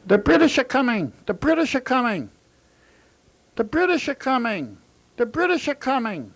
The British are coming. The British are coming. The British are coming. The British are coming.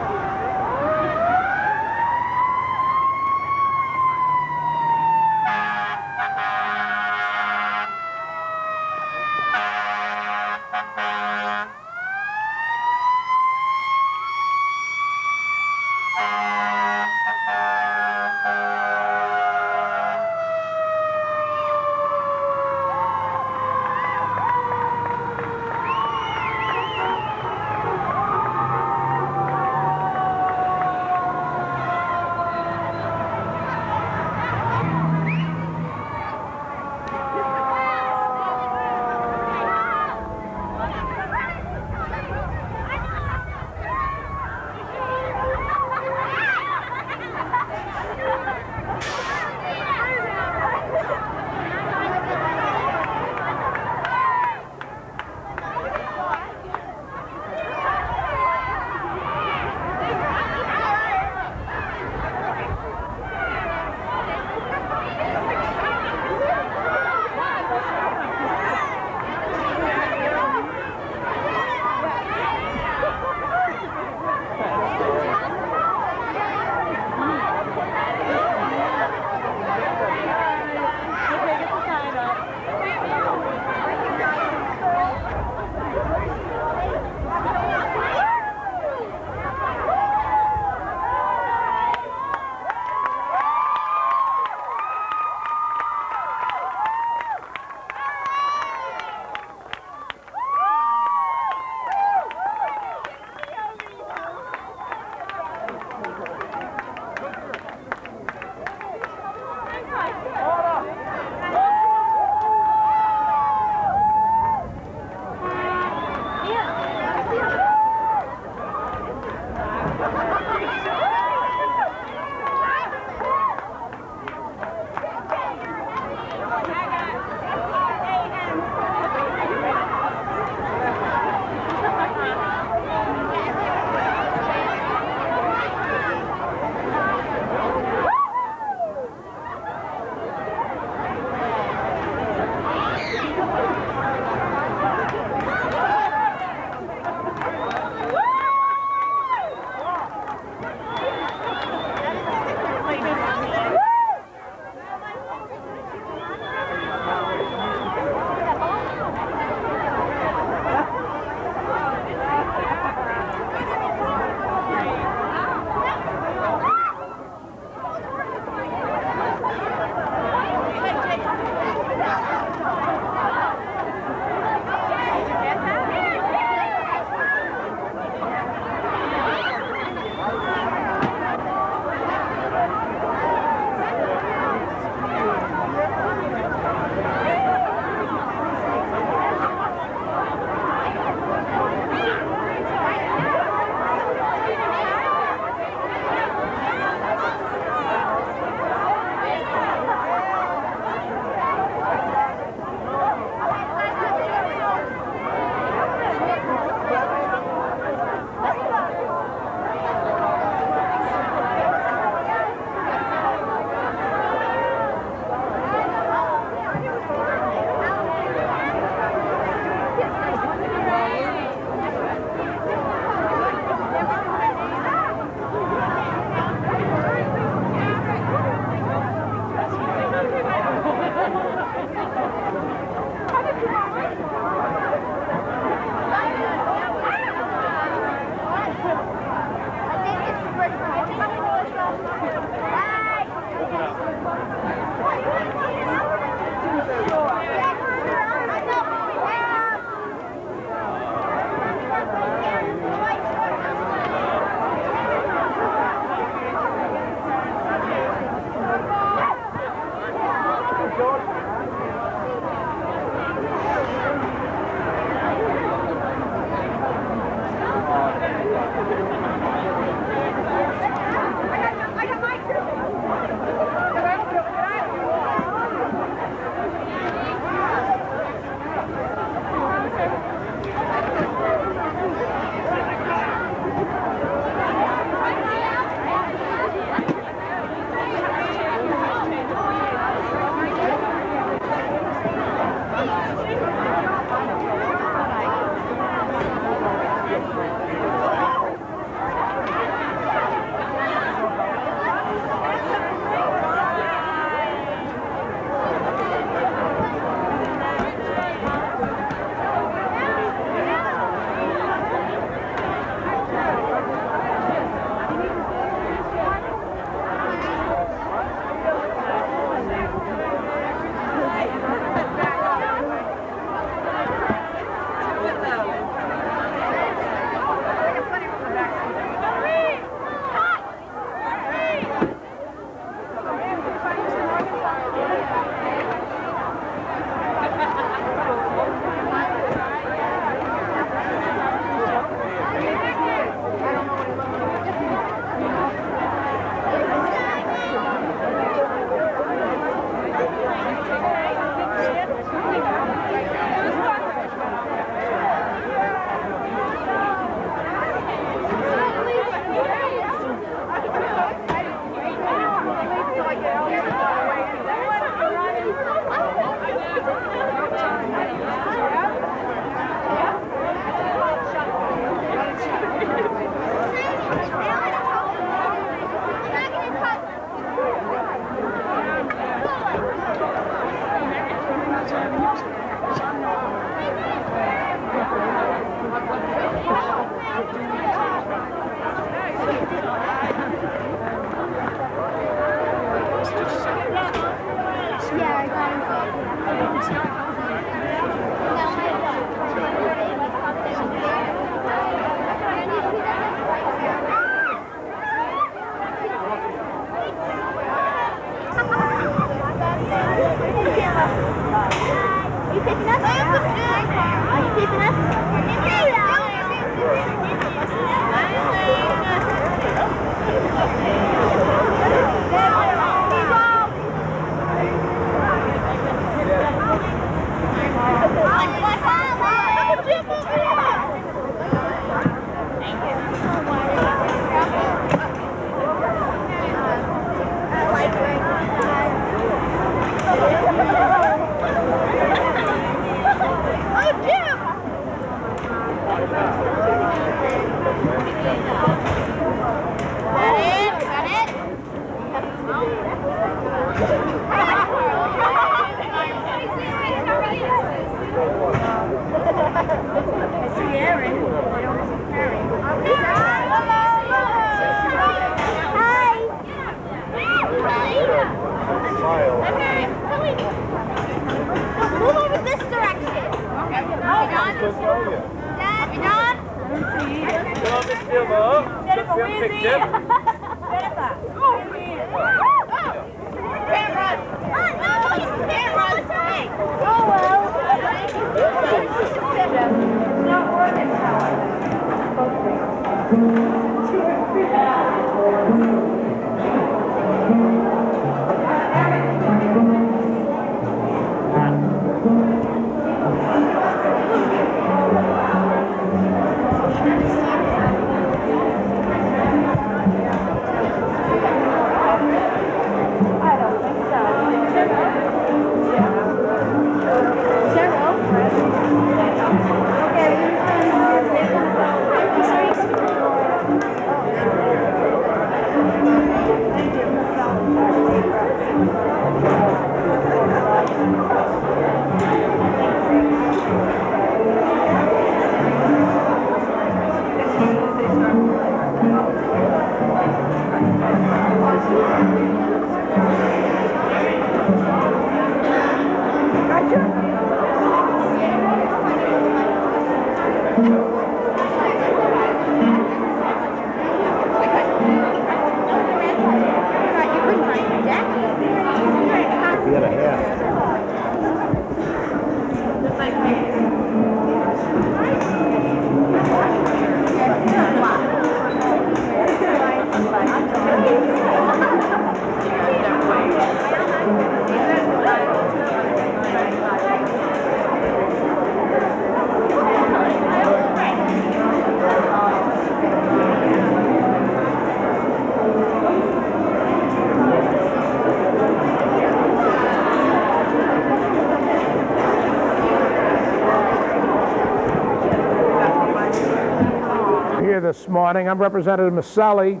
This morning. I'm Representative Maselli,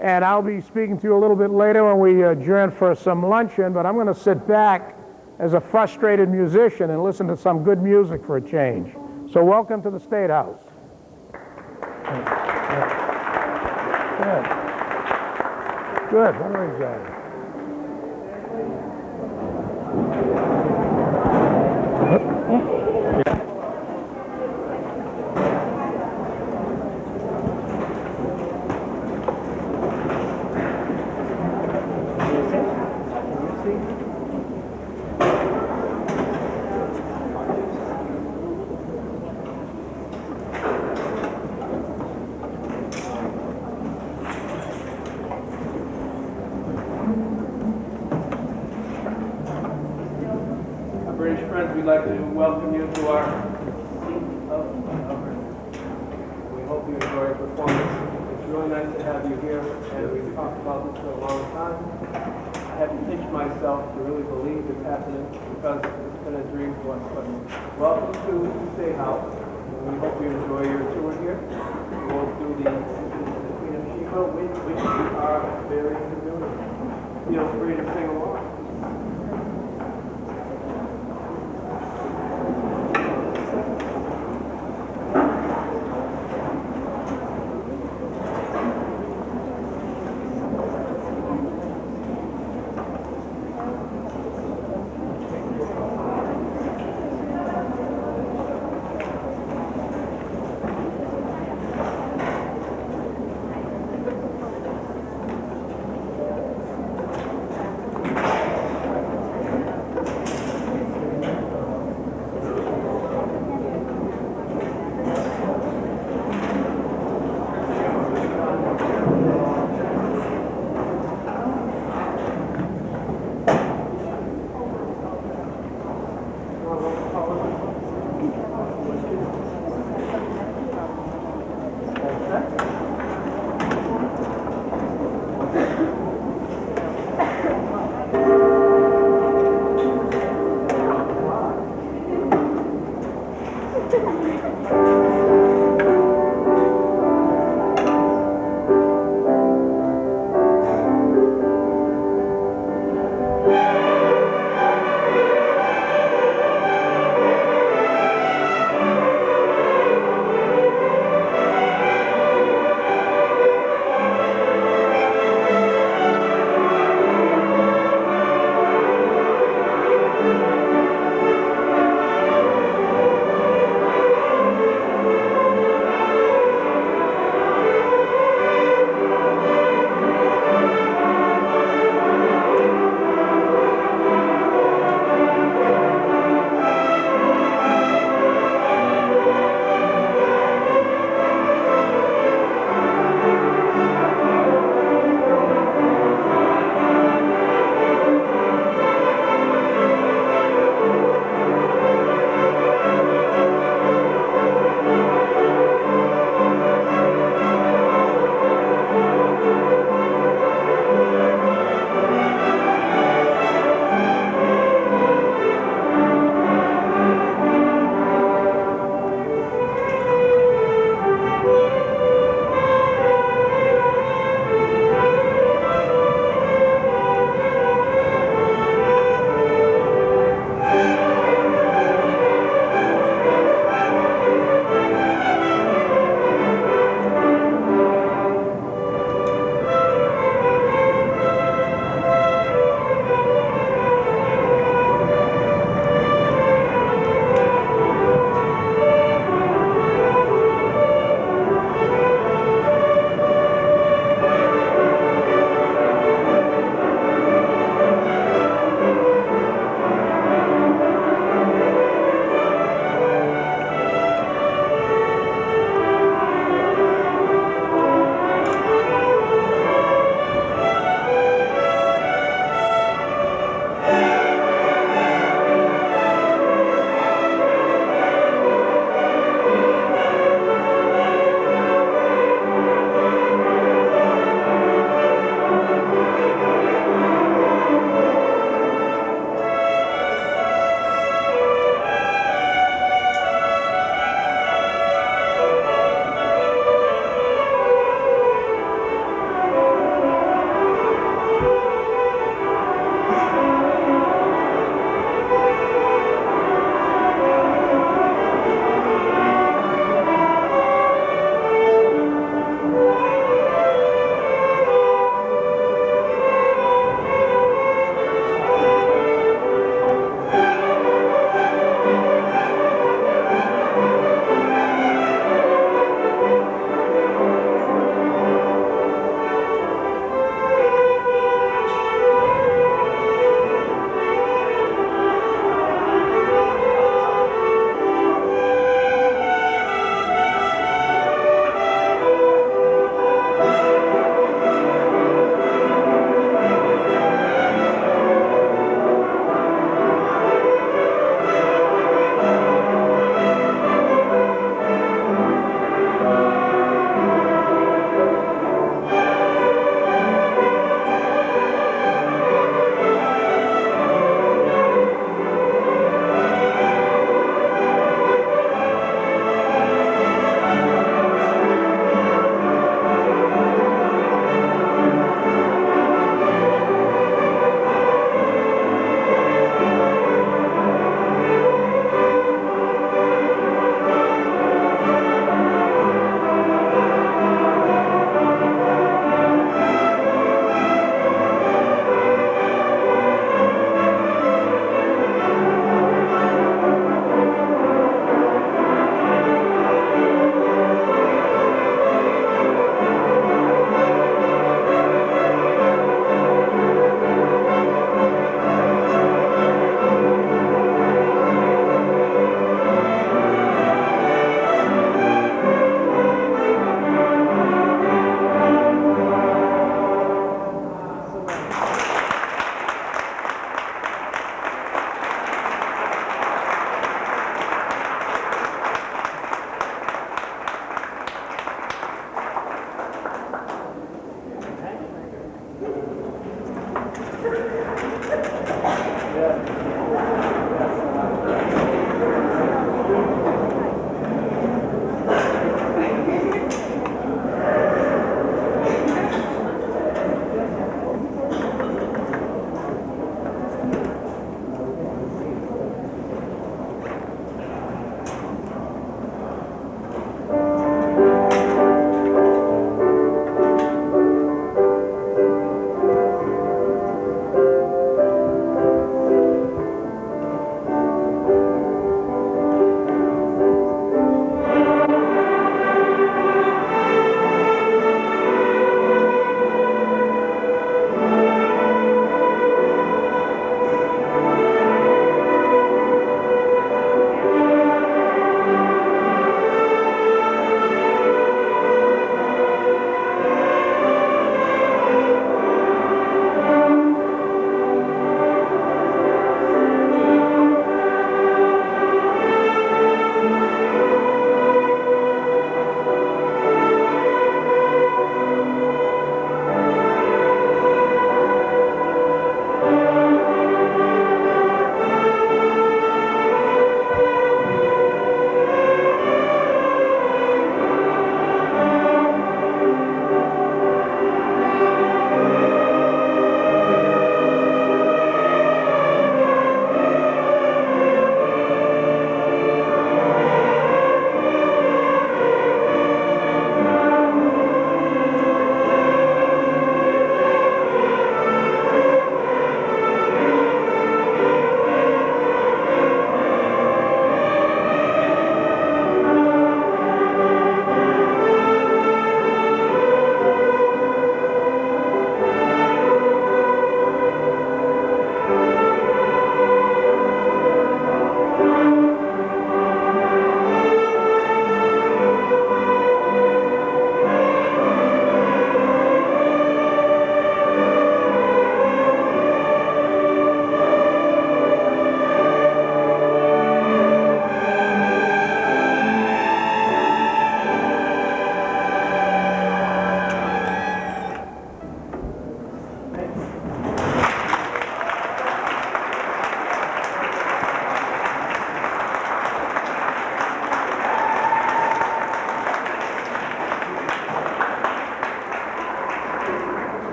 and I'll be speaking to you a little bit later when we adjourn for some luncheon, but I'm going to sit back as a frustrated musician and listen to some good music for a change. So welcome to the State House. Good. Good. What are you British friends, we'd like to welcome you to our we hope you enjoy your performance. It's really nice to have you here, and we've talked about this for a long time. I have to pinch myself to really believe it's happening because it's been a dream to us. But welcome to the State House. We hope you enjoy your tour here. We'll do the Queen of Sheba, which are very familiar. Feel free to sing along.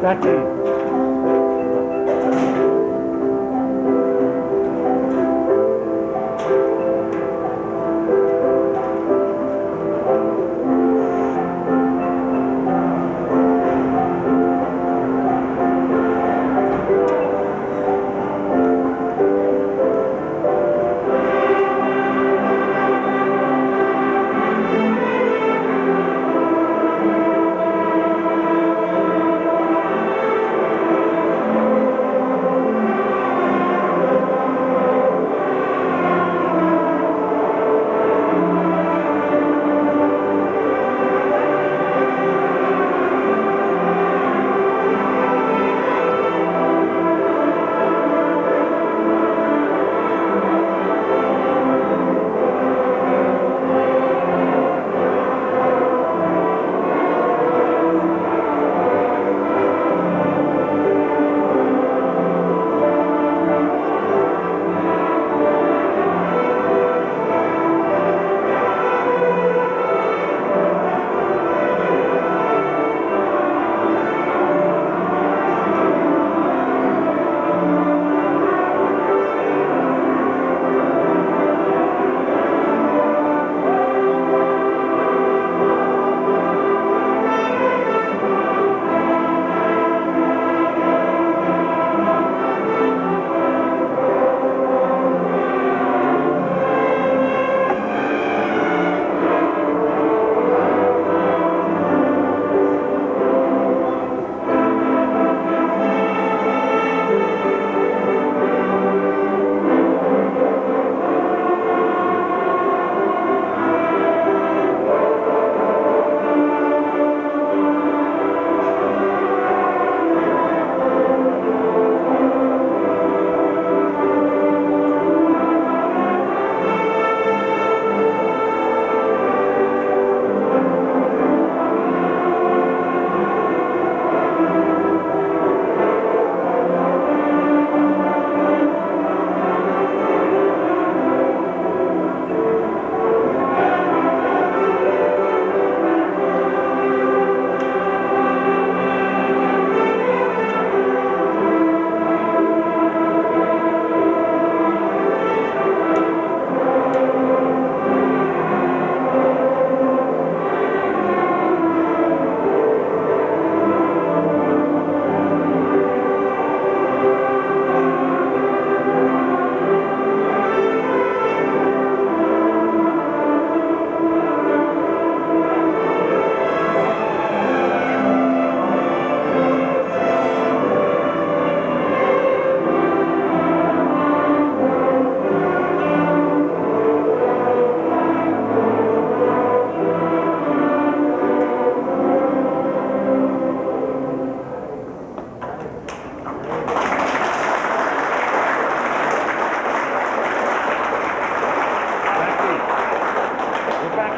Becky.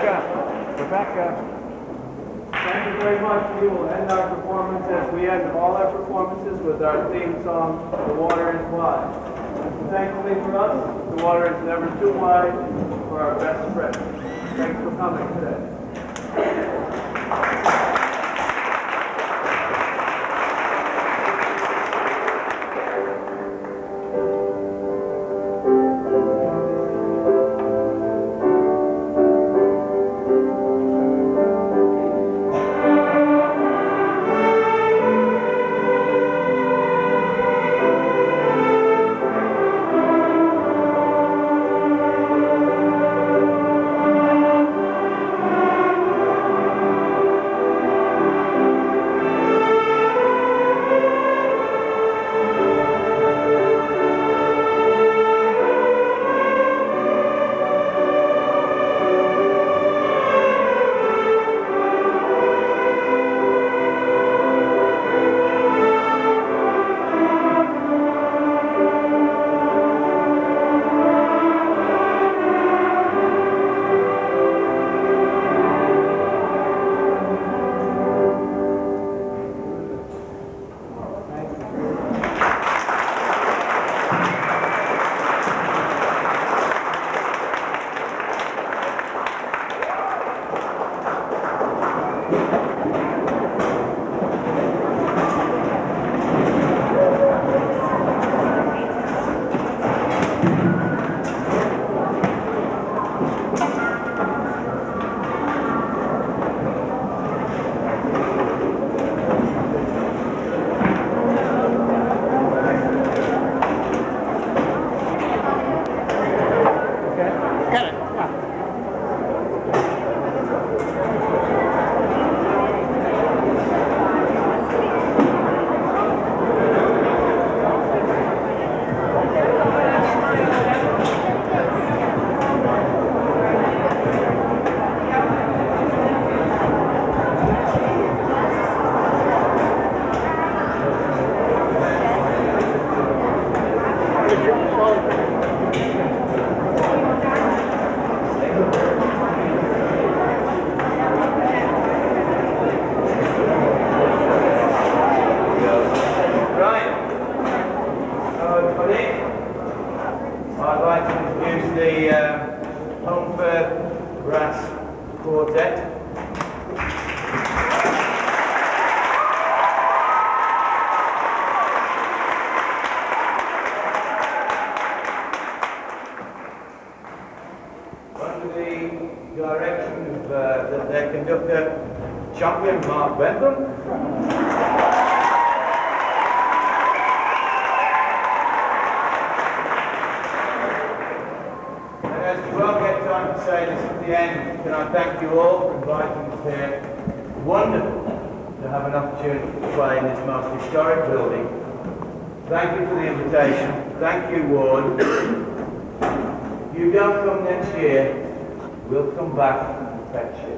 Rebecca. Thank you very much. We will end our performance as we end all our performances with our theme song, The Water is Wide. And thankfully for us, the water is never too wide for our best friend. Thanks for coming today. I'd like to introduce the Holmfirth Brass Quartet. Under the direction of their conductor, champion Mark Bentham. As we won't get time to say this at the end, can I thank you all for inviting us here. Wonderful to have an opportunity to play in this most historic building. Thank you for the invitation. Thank you, Ward. If you don't come next year, we'll come back and fetch you.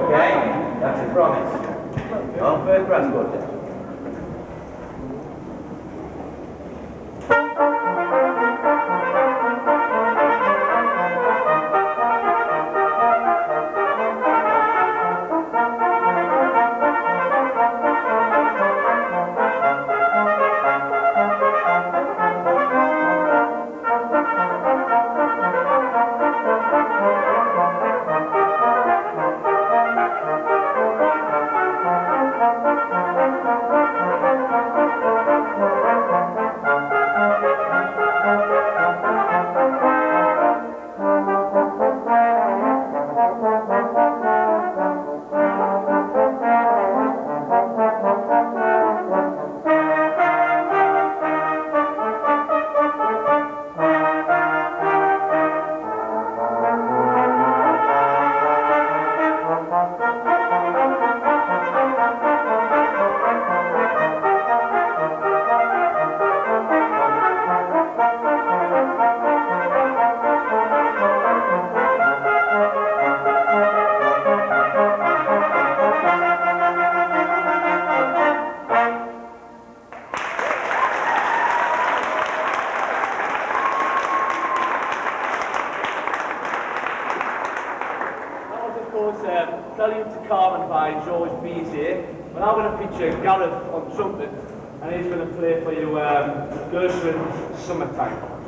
Okay? That's a promise. Holmfirth Brass Quartet. composed Prelude to Carmen by Georges Bizet. But I'm going to feature Gareth on trumpet, and he's going to play for you Gershwin's Summertime.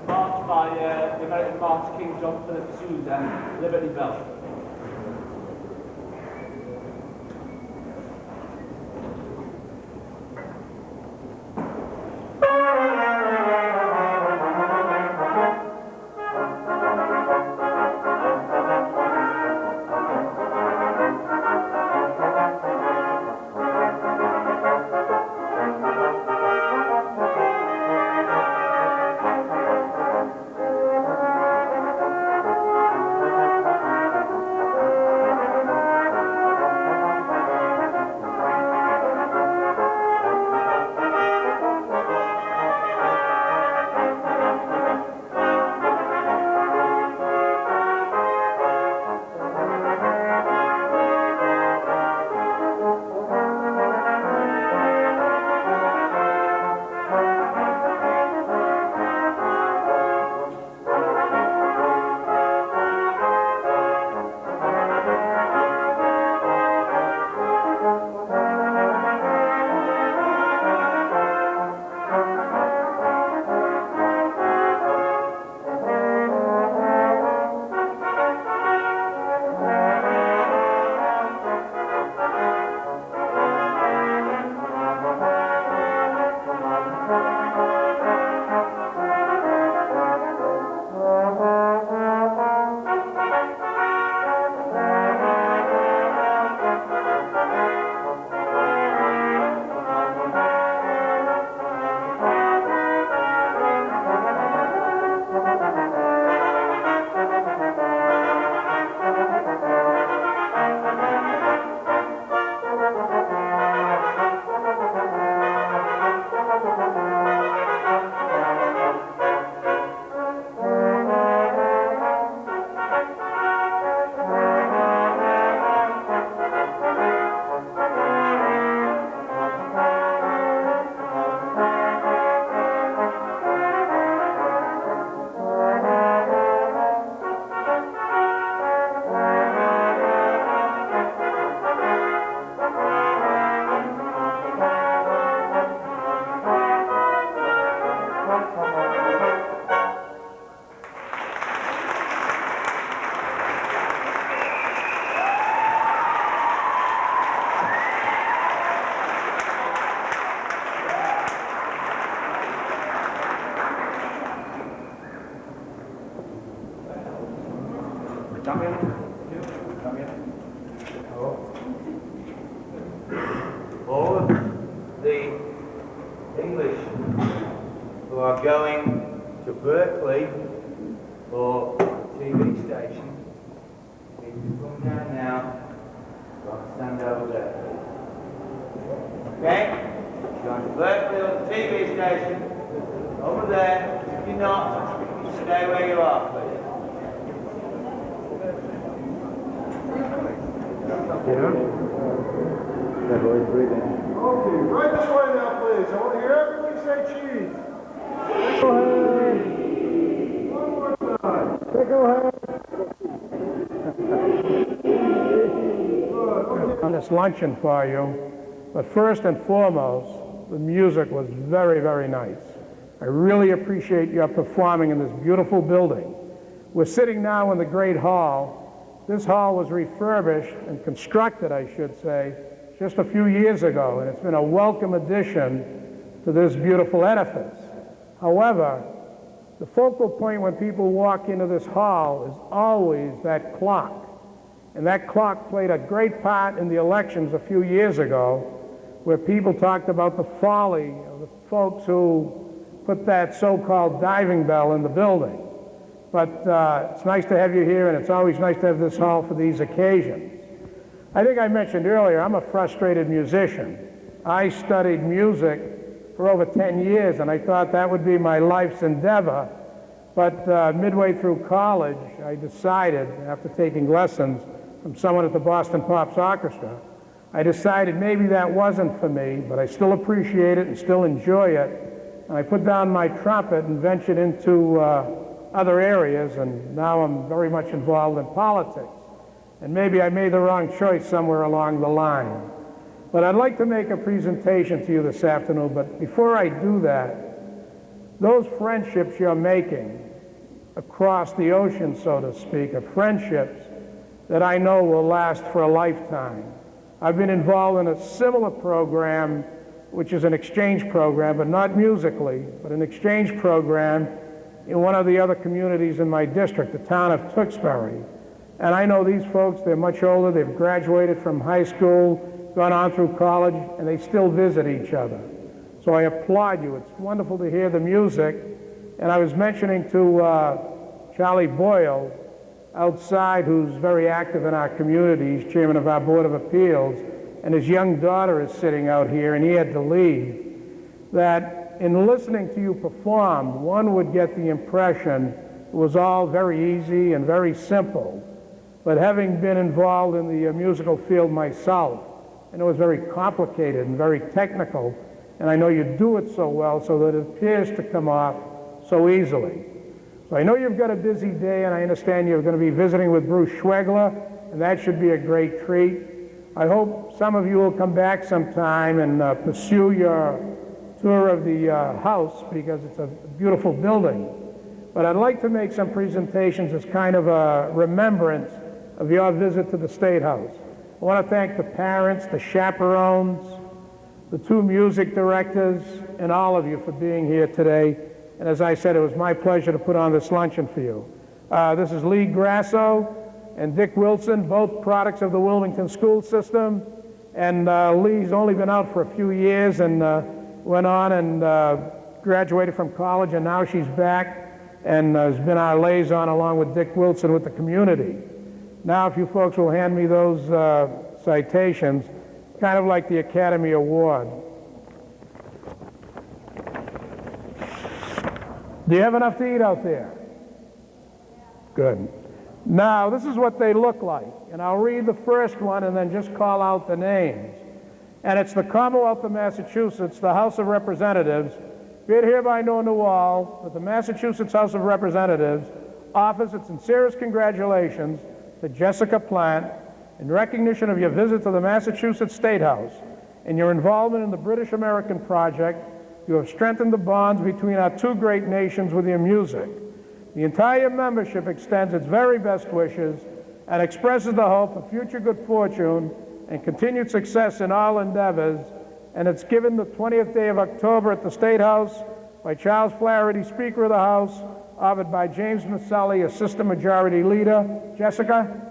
March by the American March King John Philip Sousa, Liberty Bell. Come in. Come in. All of the English who are going to Berkeley for TV station need to come down now. I'll stand over there. Okay? Going to Berkeley or the TV station over there. If you're not, stay where you are, please. That boy's breathing. Okay, right this way now, please. I want to hear everybody say cheese. Go ahead. One more time. Go ahead. On this luncheon for you, but first and foremost, the music was very, very nice. I really appreciate your performing in this beautiful building. We're sitting now in the Great Hall. This hall was refurbished and constructed, I should say, just a few years ago, and it's been a welcome addition to this beautiful edifice. However, the focal point when people walk into this hall is always that clock. And that clock played a great part in the elections a few years ago, where people talked about the folly of the folks who put that so-called diving bell in the building. But it's nice to have you here, and it's always nice to have this hall for these occasions. I think I mentioned earlier, I'm a frustrated musician. I studied music for over 10 years, and I thought that would be my life's endeavor. But midway through college, I decided, after taking lessons from someone at the Boston Pops Orchestra, I decided maybe that wasn't for me, but I still appreciate it and still enjoy it. And I put down my trumpet and ventured into other areas, and now I'm very much involved in politics. And maybe I made the wrong choice somewhere along the line. But I'd like to make a presentation to you this afternoon, but before I do that, those friendships you're making across the ocean, so to speak, are friendships that I know will last for a lifetime. I've been involved in a similar program, which is an exchange program, but not musically, but an exchange program in one of the other communities in my district, the town of Tewksbury. And I know these folks, they're much older, they've graduated from high school, gone on through college, and they still visit each other. So I applaud you. It's wonderful to hear the music. And I was mentioning to Charlie Boyle outside, who's very active in our community. He's chairman of our Board of Appeals, and his young daughter is sitting out here, and he had to leave, that in listening to you perform, one would get the impression it was all very easy and very simple. But having been involved in the musical field myself, I know it's very complicated and very technical, and I know you do it so well so that it appears to come off so easily. So I know you've got a busy day, and I understand you're going to be visiting with Bruce Schwegler, and that should be a great treat. I hope some of you will come back sometime and pursue your tour of the house, because it's a beautiful building. But I'd like to make some presentations as kind of a remembrance of your visit to the State House. I want to thank the parents, the chaperones, the two music directors, and all of you for being here today. And as I said, it was my pleasure to put on this luncheon for you. This is Lee Grasso and Dick Wilson, both products of the Wilmington school system. And Lee's only been out for a few years and went on and graduated from college, and now she's back and has been our liaison along with Dick Wilson with the community. Now, if you folks will hand me those citations, kind of like the Academy Award. Do you have enough to eat out there? Good. Now, this is what they look like, and I'll read the first one and then just call out the names. And it's the Commonwealth of Massachusetts, the House of Representatives, be it hereby known to all that the Massachusetts House of Representatives offers its sincerest congratulations to Jessica Plant in recognition of your visit to the Massachusetts State House and your involvement in the British American Project. You have strengthened the bonds between our two great nations with your music. The entire membership extends its very best wishes and expresses the hope of future good fortune and continued success in all endeavors. And it's given the 20th day of October at the State House by Charles Flaherty, Speaker of the House, offered by James Maselli, Assistant Majority Leader. Jessica?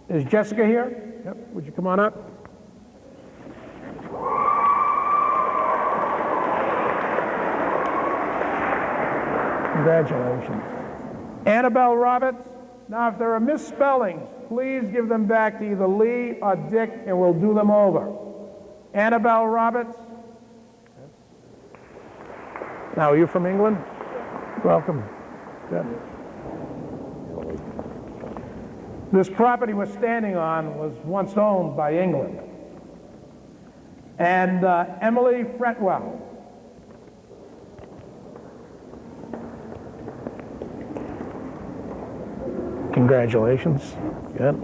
Is Jessica here? Yep, would you come on up? Congratulations. Annabelle Roberts. Now, if there are misspellings, please give them back to either Lee or Dick, and we'll do them over. Annabelle Roberts. Now, are you from England? Welcome. Good. This property we're standing on was once owned by England. And Emily Fretwell. Congratulations. Good.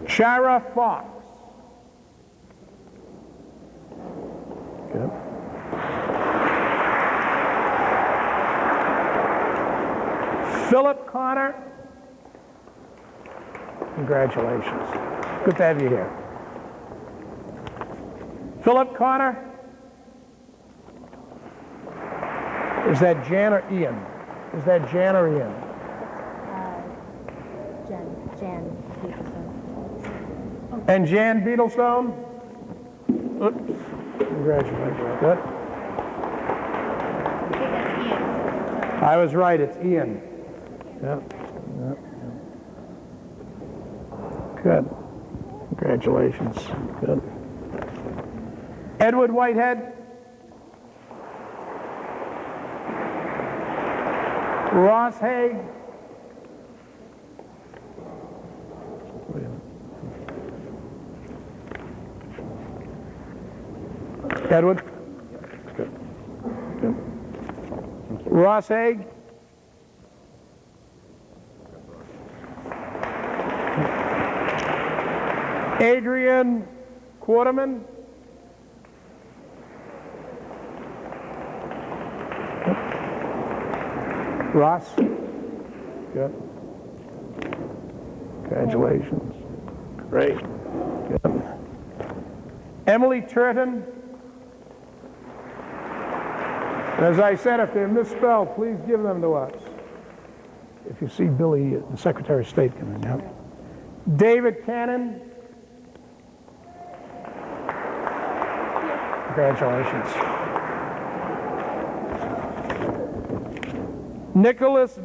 Shara Fox. Good. Philip Connor. Congratulations. Good to have you here. Philip Connor. Is that Jan or Ian? Is that Jan or Ian? Jan Peterson. And Jan Beetlestone? Oops. Congratulations. Good. I think that's Ian. I was right, it's Ian. Yep. Yep. Good. Congratulations. Good. Edward Whitehead. Ross Haig. Edward? Good. Good. Ross Haig? Adrian Quarterman? Ross? Good. Congratulations. Great. Good. Emily Turton? And as I said, if they're misspelled, please give them to us. If you see Billy, the Secretary of State, come in, yeah. David Cannon? Congratulations. Nicholas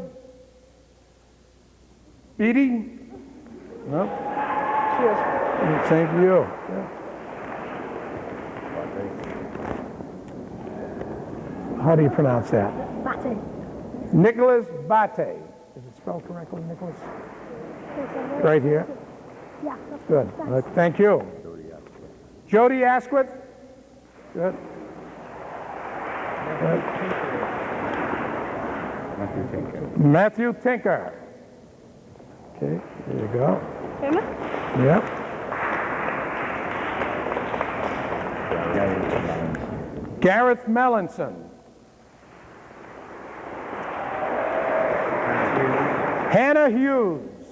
Beatty? No? Cheers. Same to you. Yeah. How do you pronounce that? Batty. Nicholas Bate. Is it spelled correctly, Nicholas? Right here? Yeah. Good. Thank you. Jody Asquith? Good. Good. Matthew Tinker. Okay, there you go. Yep. Gareth Melanson. Hannah Hughes.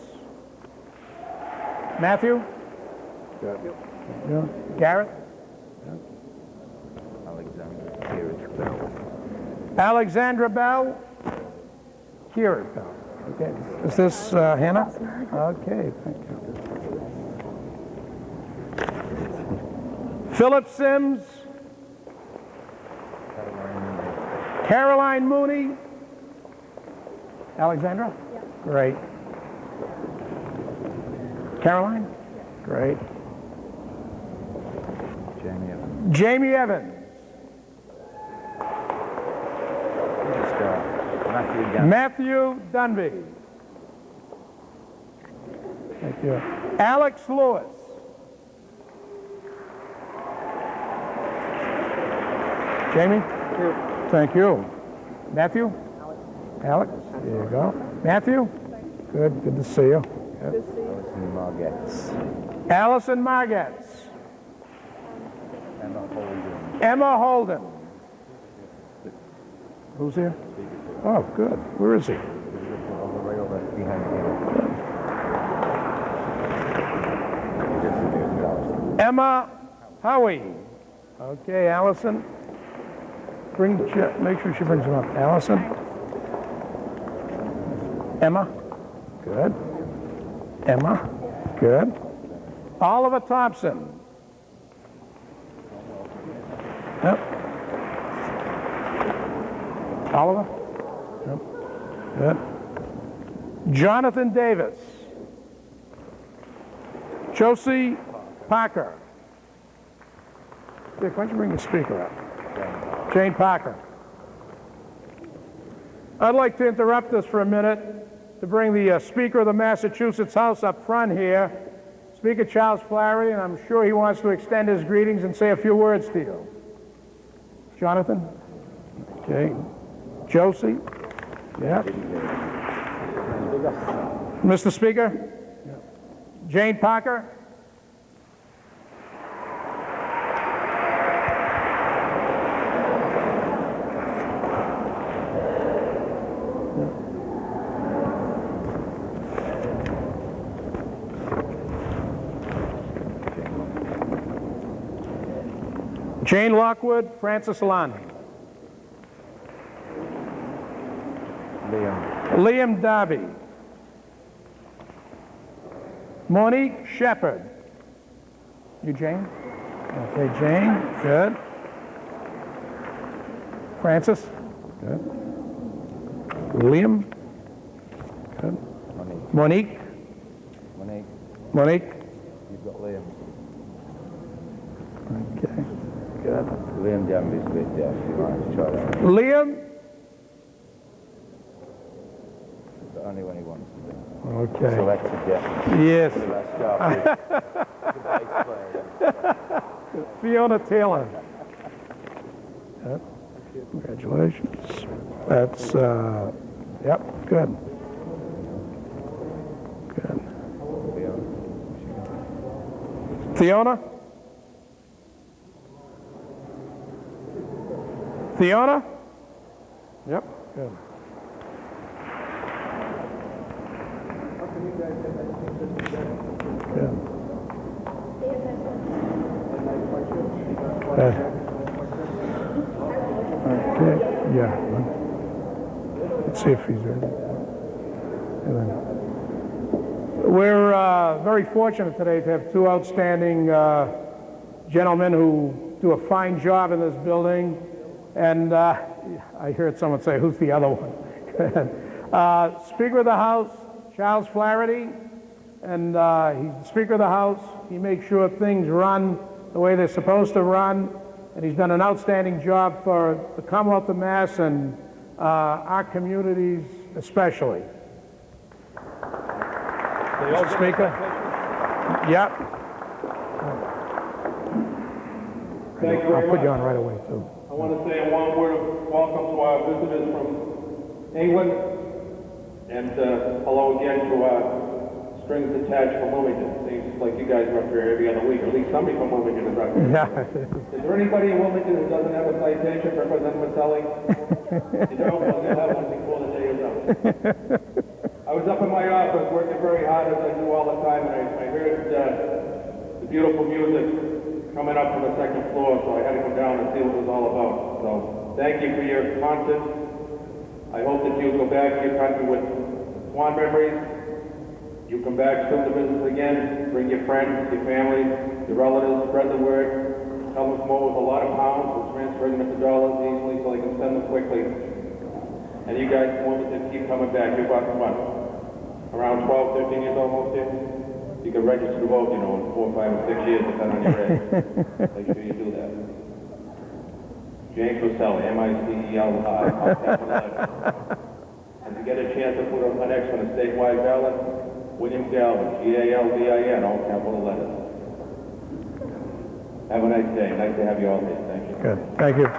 Matthew? Good. Yeah. Gareth? Alexandra Bell. Kira Bell. Okay. Is this Hannah? Okay, thank you. Philip Sims. Caroline Mooney. Alexandra? Yeah. Great. Caroline? Great. Jamie Evans. Jamie Evans. Matthew Dunby. Thank you. Alex Lewis. Jamie? Thank you. Matthew? Alex. There you go. Matthew? Good. Good to see you. Good to see you. Allison Margetts. Allison Margetts. Emma Holden. Emma Holden. Who's here? Oh, good. Where is he? All the way over behind Emma Howie. Okay, Allison. Make sure she brings them up. Allison? Emma? Good. Emma? Good. Oliver Thompson? Yep. Oliver? Yep. Good. Jonathan Davis? Josie Parker? Dick, why don't you bring the speaker up? Jane Parker. I'd like to interrupt this for a minute to bring the Speaker of the Massachusetts House up front here, Speaker Charles Flaherty, and I'm sure he wants to extend his greetings and say a few words to you. Jonathan? Okay. Josie? Yeah. Mr. Speaker? Jane Parker? Jane Lockwood, Francis Lonnie. Liam Darby. Monique Shepard. You, Jane? Okay, Jane. Good. Francis? Good. Liam? Good. Monique? Monique? You've got Liam. Okay. Good. Liam Danby's a bit deaf. You might try that. Liam? But only when he wants to be. Okay. Selected deaf. Yes. Last sharp. Fiona Taylor. Yep. Congratulations. That's, yep, good. Good. Fiona? Fiona? Yep, good. Good. Okay, yeah. Let's see if he's ready. And then, we're very fortunate today to have two outstanding gentlemen who do a fine job in this building. And I heard someone say, who's the other one? Speaker of the House, Charles Flaherty. And he's the Speaker of the House. He makes sure things run the way they're supposed to run. And he's done an outstanding job for the Commonwealth of Mass and our communities especially. Mr. Speaker? Yep. Thank you I'll very put much. you on right away, too. I want to say a warm word of welcome to our visitors from England, and hello again to our strings attached from Wilmington. Seems like you guys are up here every other week, or at least somebody from Wilmington is up here. Yeah. Is there anybody in Wilmington who doesn't have a citation for Representative Maselli? You don't? Well, you'll have one before the day is up. I was up in my office working very hard, as I do all the time, and I heard the beautiful music coming up from the second floor, so I had to come down and see what it was all about. So thank you for your concert. I hope that you'll go back to your country with fond memories. You come back soon to visit again. Bring your friends, your family, your relatives, spread the word. Tell them to come over with a lot of pounds. We'll transfer them into dollars easily so they can send them quickly. And you guys want to keep coming back. You're about what? Around 12, 15 years old most here? You can register to vote, in 4, 5, or 6 years, depending on your age. Make sure you do that. James Roselli, M-I-C-E-L-I, and to get a chance to put an X on a statewide ballot, William Galvin, G-A-L-V-I-N, all capital letters. Have a nice day. Nice to have you all here. Thank you. Good. Thank you.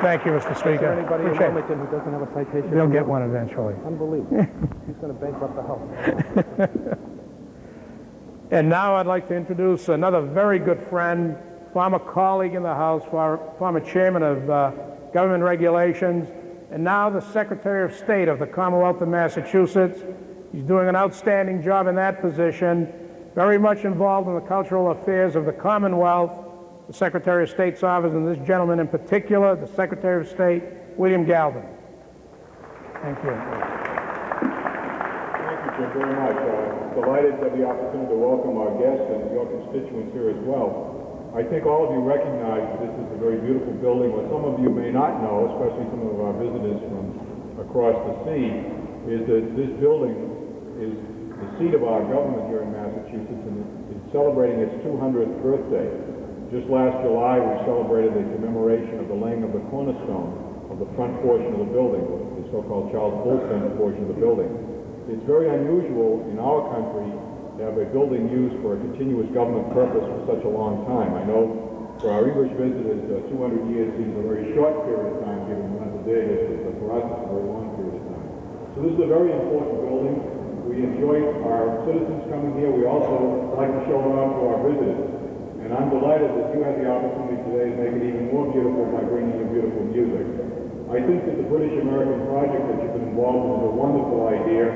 Thank you, Mr. Speaker. Anybody in Appreciate it. Wilmington who doesn't have a citation? They'll get one eventually. Unbelievable. He's going to bankrupt the house. And now I'd like to introduce another very good friend, former colleague in the House, former chairman of Government Regulations, and now the Secretary of State of the Commonwealth of Massachusetts. He's doing an outstanding job in that position, very much involved in the cultural affairs of the Commonwealth, the Secretary of State's office, and this gentleman in particular, the Secretary of State, William Galvin. Thank you. Thank you, Jim, very much. Delighted to have the opportunity to welcome our guests and your constituents here as well. I think all of you recognize that this is a very beautiful building. What some of you may not know, especially some of our visitors from across the sea, is that this building is the seat of our government here in Massachusetts, and it's celebrating its 200th birthday. Just last July, we celebrated the commemoration of the laying of the cornerstone of the front portion of the building, the so-called Charles Bullfinch portion of the building. It's very unusual in our country to have a building used for a continuous government purpose for such a long time. I know for our English visitors, 200 years seems a very short period of time given the length of their history, but for us it's a very long period of time. So this is a very important building. We enjoy our citizens coming here. We also like to show it off to our visitors. And I'm delighted that you had the opportunity today to make it even more beautiful by bringing in beautiful music. I think that the British-American project that you've been involved in is a wonderful idea.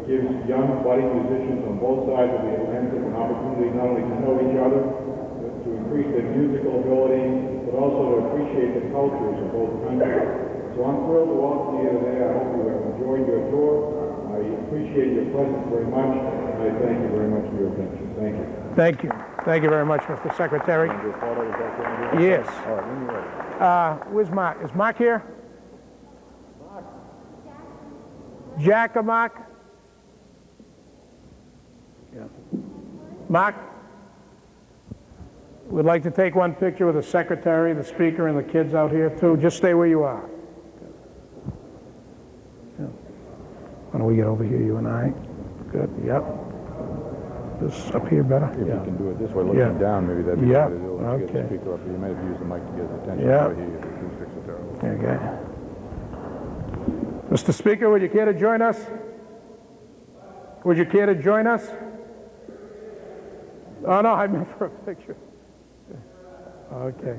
Gives young budding musicians on both sides of the Atlantic an opportunity not only to know each other, to increase their musical ability, but also to appreciate the cultures of both countries. So I'm thrilled to welcome you today. I hope you have enjoyed your tour. I appreciate your presence very much, and I thank you very much for your attention. Thank you. Thank you. Thank you very much, Mr. Secretary. Yes. Where's Mark? Is Mark here? Jack or Mark? Mark, we'd like to take one picture with the secretary, the speaker, and the kids out here too. Just stay where you are. Yeah. Why don't we get over here, you and I? Good, yep. This up here better? If you can do it this way, looking down, maybe that'd be Yeah. better to do. Once you get the speaker up, you might have used the mic to get his attention. Yeah. Right here, the acoustics are terrible. Okay. Mr. Speaker, would you care to join us? Would you care to join us? Oh, no, I meant for a picture. Okay.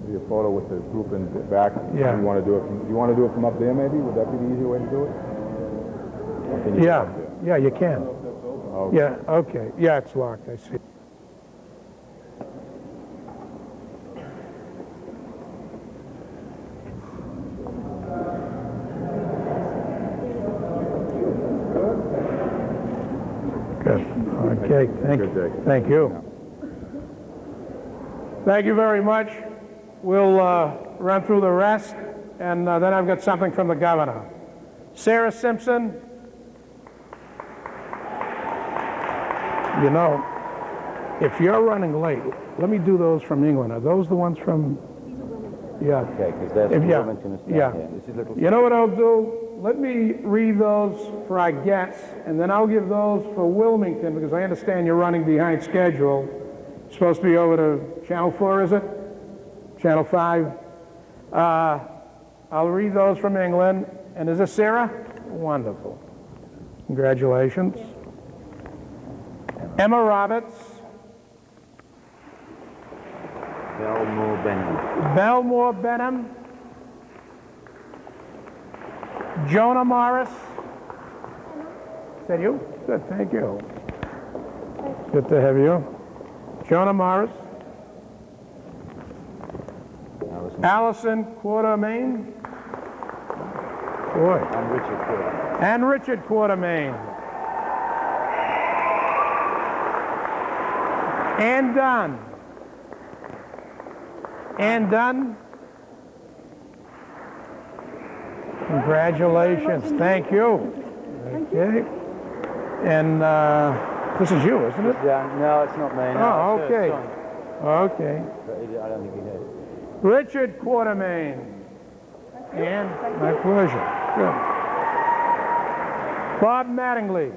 Maybe a photo with the group in the back. Yeah. You want to do it from up there, maybe? Would that be the easier way to do it? Or can you Yeah, go up there? yeah, you can. Okay. Yeah, okay. Yeah, it's locked, I see. Good. Okay, Good day. thank you. Thank you very much. We'll run through the rest, and then I've got something from the governor. Sarah Simpson. You know, if you're running late, let me do those from England. Are those the ones from? Yeah. Okay, because that's If- yeah, Wilmington and yeah. Boston. This is little. You know what I'll do? Let me read those for our guests, and then I'll give those for Wilmington, because I understand you're running behind schedule. You're supposed to be over to Channel 4, is it? Channel 5? I'll read those from England. And is this Sarah? Wonderful. Congratulations. Emma Roberts. Belmore Benham. Belmore Benham. Jonah Morris. Is that you? Good, thank you. Good to have you. Jonah Morris. Allison Quartermain. Boy. And Richard Quarter. And Richard Quartermain. Ann Dunn. Ann Dunn. Congratulations. Thank you. Okay. And this is you, isn't it? Yeah, no, it's not me. No, Oh, it's okay. Son. Okay. But I don't think he has. Richard Quartermain. And my pleasure. Good. Bob Mattingly.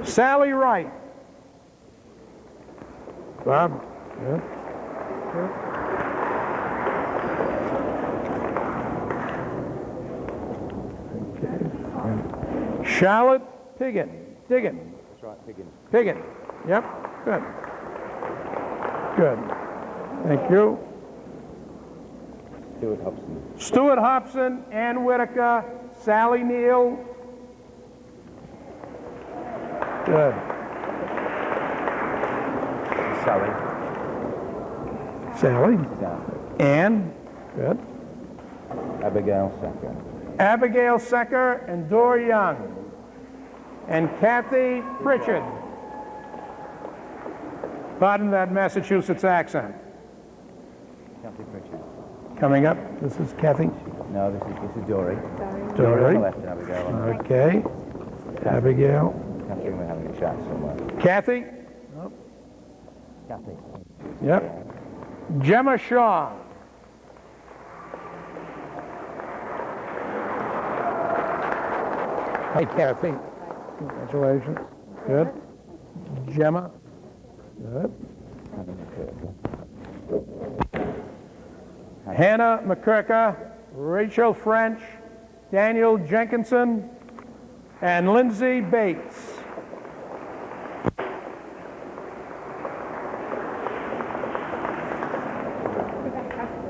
Sally Wright. Bob. Good. Good. Okay. And Charlotte Diggin. That's right, Piggins. Piggin. Yep. Good. Good. Thank you. Stuart Hobson. Stuart Hobson, Ann Whitaker, Sally Neal. Good. Sally. Sally. Sam. Ann. Good. Abigail Sacker. Abigail Secker and Dor Young. And Kathy Pritchard. Pardon that Massachusetts accent. Kathy Pritchard. Coming up, this is Kathy. No, this is Dory. Dory. On the left and Abigail on the right. Okay. Abigail. Kathy, we're having a chat somewhere. Kathy. Kathy. Yep. Gemma Shaw. Hi, Kathy. Congratulations. Good. Gemma. Good. Hannah McCurker, Rachel French, Daniel Jenkinson, and Lindsay Bates.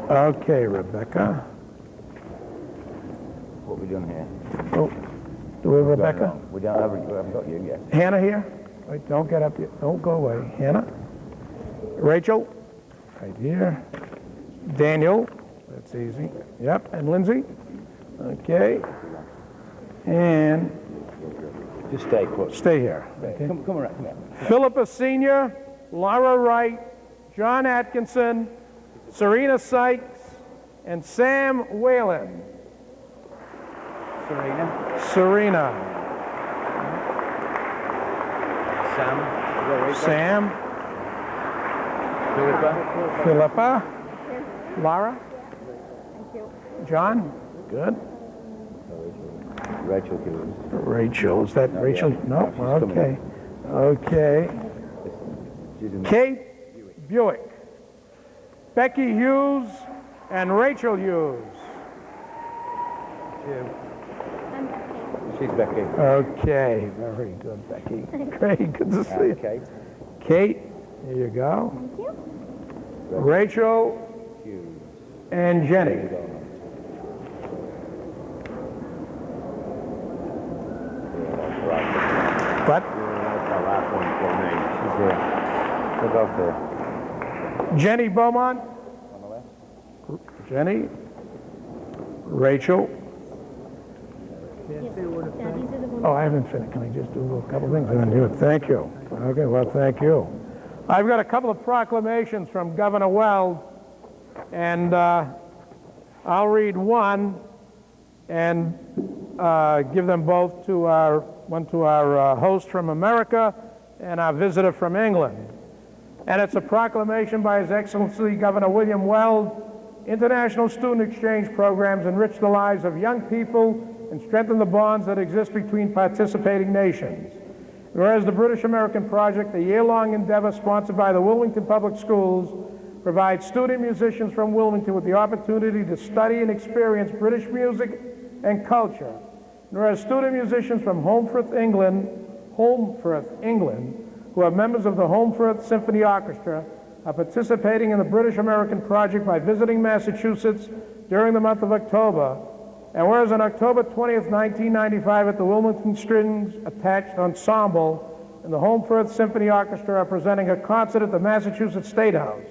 Okay, Rebecca. What are we doing here? Oh, do we have Rebecca? We don't have, we haven't got you yet. Hannah here? Wait, don't get up yet. Don't go away. Hannah? Rachel? Right here. Daniel? That's easy. Yep. And Lindsay? Okay. And Just stay put. stay here. Okay. Come around, come here. Philippa Sr., Laura Wright, John Atkinson, Serena Sykes, and Sam Whalen. Serena. Serena. Sam. Sam. Philippa. Philippa. Laura. John. Good. Rachel Hughes. Rachel. Is that Rachel? yet. No. No, she's coming Okay. Okay. She's in Kate Buick. Becky Hughes and Rachel Hughes. She's Becky. Okay. Very good, Becky. Great. Good to see you. Kate. Kate. Here you go. Thank you. Rachel Hughes. and Jenny. What? That's the last one for me. She's there. Look out there. Jenny Beaumont. On the left. Jenny. Rachel. Yes. Yeah, these are the ones. Oh, I haven't finished. Can I just do a couple things and then do it? Thank you. Okay, well, thank you. I've got a couple of proclamations from Governor Weld, and I'll read one and give them both to one to our host from America and our visitor from England. And it's a proclamation by His Excellency Governor William Weld. International student exchange programs enrich the lives of young people and strengthen the bonds that exist between participating nations. Whereas the British American Project, a year-long endeavor sponsored by the Wilmington Public Schools, provides student musicians from Wilmington with the opportunity to study and experience British music and culture. Whereas student musicians from Holmfirth, England, who are members of the Holmfirth Symphony Orchestra, are participating in the British American Project by visiting Massachusetts during the month of October. And whereas on October 20th, 1995, at the Wilmington Strings Attached Ensemble and the Holmfirth Symphony Orchestra are presenting a concert at the Massachusetts State House.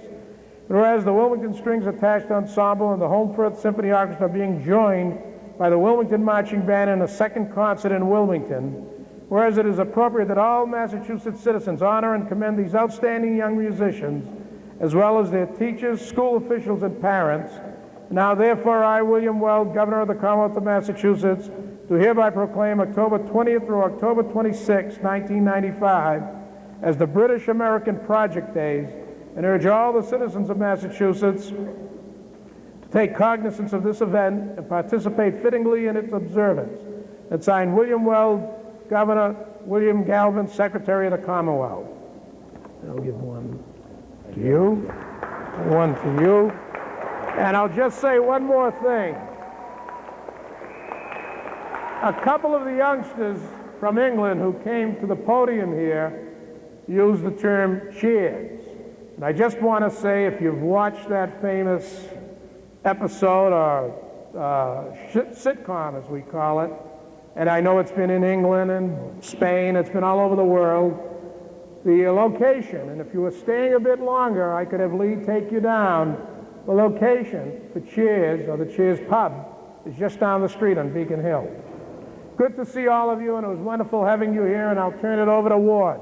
And whereas the Wilmington Strings Attached Ensemble and the Holmfirth Symphony Orchestra are being joined by the Wilmington Marching Band in a second concert in Wilmington. Whereas it is appropriate that all Massachusetts citizens honor and commend these outstanding young musicians, as well as their teachers, school officials, and parents. Now, therefore, I, William Weld, Governor of the Commonwealth of Massachusetts, do hereby proclaim October 20th through October 26, 1995, as the British American Project Days, and urge all the citizens of Massachusetts to take cognizance of this event and participate fittingly in its observance. And signed, William Weld, Governor, William Galvin, Secretary of the Commonwealth. I'll give one to you, one to you. And I'll just say one more thing. A couple of the youngsters from England who came to the podium here used the term cheers. And I just want to say, if you've watched that famous episode or sitcom, as we call it. And I know it's been in England and Spain. It's been all over the world. The location, and if you were staying a bit longer, I could have Lee take you down. The location for Cheers, or the Cheers Pub, is just down the street on Beacon Hill. Good to see all of you, and it was wonderful having you here, and I'll turn it over to Ward.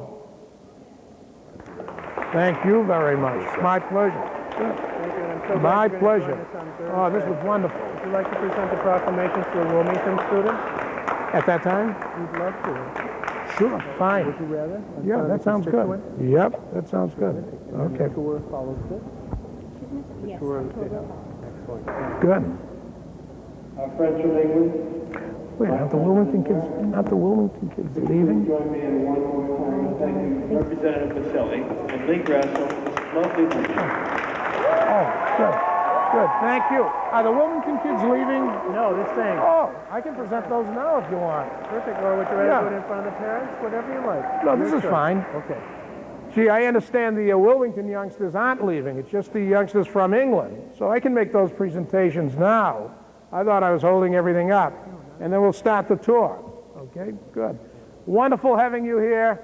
Thank you very much. My pleasure. My pleasure. Oh, this was wonderful. Would you like to present the proclamations to the Wilmington students? At that time? We'd love to. Sure, fine. Would you rather? Yeah, that sounds good. Yep, that sounds good. Okay, Tour follows this. Yes. Tour. October. good. Our friends from England, Wait, not the Wilmington kids leaving? join me in one more time and thank you, Representative Maselli and Lee Grasso for this lovely luncheon. Oh, good, good, thank you. Are the Wilmington kids leaving? No, this thing. Oh, I can present those now if you want. Perfect. Or would you rather Yeah. do it in front of the parents? Whatever you like. No, this Your is choice. fine. Okay. Gee, I understand the Wilmington youngsters aren't leaving. It's just the youngsters from England. So I can make those presentations now. I thought I was holding everything up. And then we'll start the tour. Okay, good. Wonderful having you here.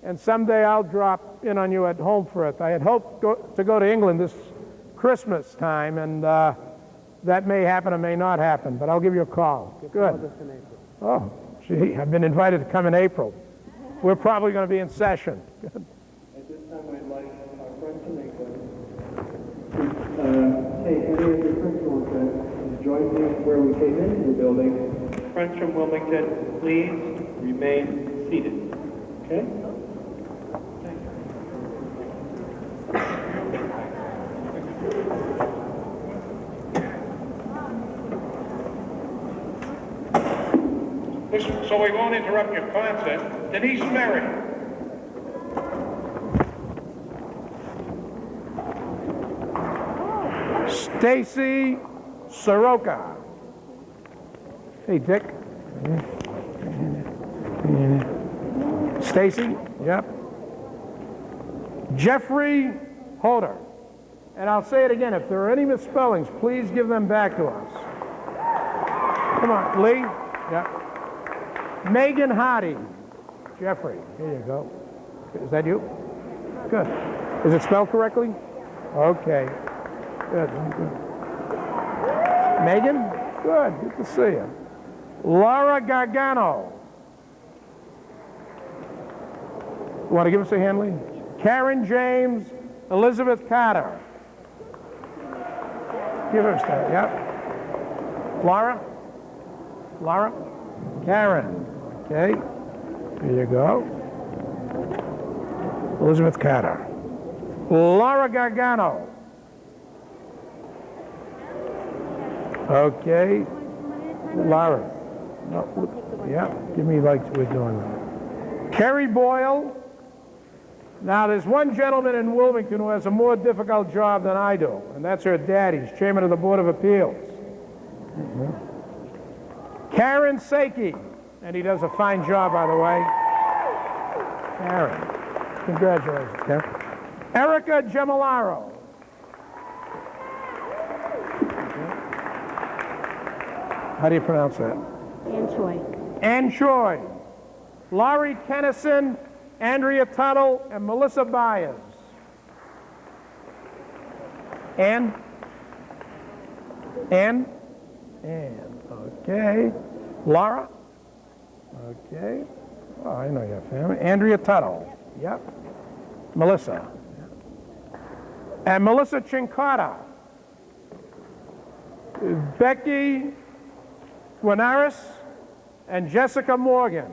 And someday I'll drop in on you at Holmfirth. I had hoped to go to England this Christmas time, and that may happen or may not happen, but I'll give you a call. Good. Oh, gee, I've been invited to come in April. We're probably going to be in session. Good. At this time, I'd like our friends from England to take any of the principal events and join me where we came into the building. Friends from Wilmington, please remain seated. Okay? So we won't interrupt your concert. Denise Merritt. Stacy Soroka. Hey, Dick. Stacy? Yep. Jeffrey Holder. And I'll say it again, if there are any misspellings, please give them back to us. Come on, Lee. Yep. Megan Hardy. Jeffrey. Here you go. Is that you? Good. Is it spelled correctly? Okay. Good. Good. Megan? Good. Good to see you. Laura Gargano. Want to give us a hand, Lee? Karen James, Elizabeth Carter. Give us that, yep. Laura? Laura? Karen. Okay. Here you go. Elizabeth Carter. Laura Gargano. Okay. Laura. No, yeah, give me like we're doing that. Kerry Boyle. Now, there's one gentleman in Wilmington who has a more difficult job than I do, and that's her daddy. He's chairman of the Board of Appeals. Karen Saki, and he does a fine job, by the way. Karen. Congratulations, Karen. Erica Gemilaro. How do you pronounce that? And Choi. Ann Choi. Laurie Kennison, Andrea Tuttle, and Melissa Byers. Ann? Ann? Ann. Okay. Laura? Okay. Oh, I know your family. Andrea Tuttle. Yep. Melissa. And Melissa Chincata. Becky Guinaris and Jessica Morgan.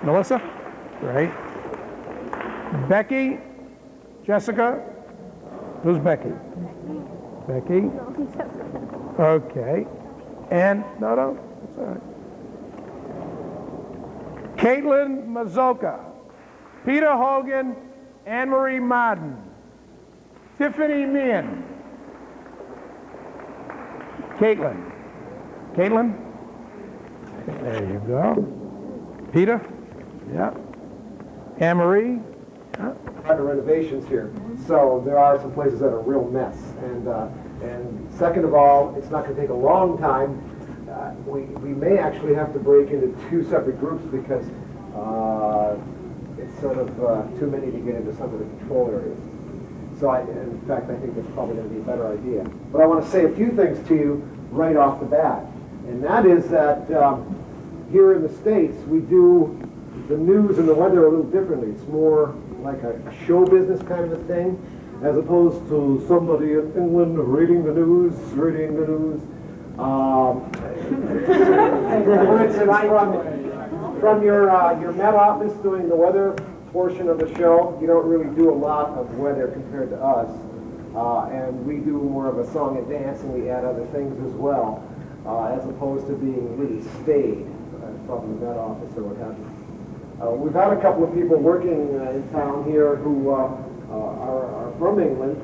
Melissa? Great. Becky? Jessica? Who's Becky? Becky? Okay. And, no, that's all right. Caitlin Mazoka. Peter Hogan, Anne Marie Martin. Tiffany Meehan. Caitlin. Caitlin? There you go. Peter? Yeah. Anne Marie? of renovations here. So there are some places that are a real mess. And second of all, it's not going to take a long time. We may actually have to break into two separate groups because it's sort of too many to get into some of the control areas. So in fact, I think that's probably going to be a better idea. But I want to say a few things to you right off the bat. And that is that here in the States, we do the news and the weather a little differently. It's more like a show business kind of a thing, as opposed to somebody in England reading the news. For instance, from your Met office doing the weather portion of the show, you don't really do a lot of weather compared to us. And we do more of a song and dance, and we add other things as well, as opposed to being really staid from the Met office or what have you. We've had a couple of people working in town here who are from England.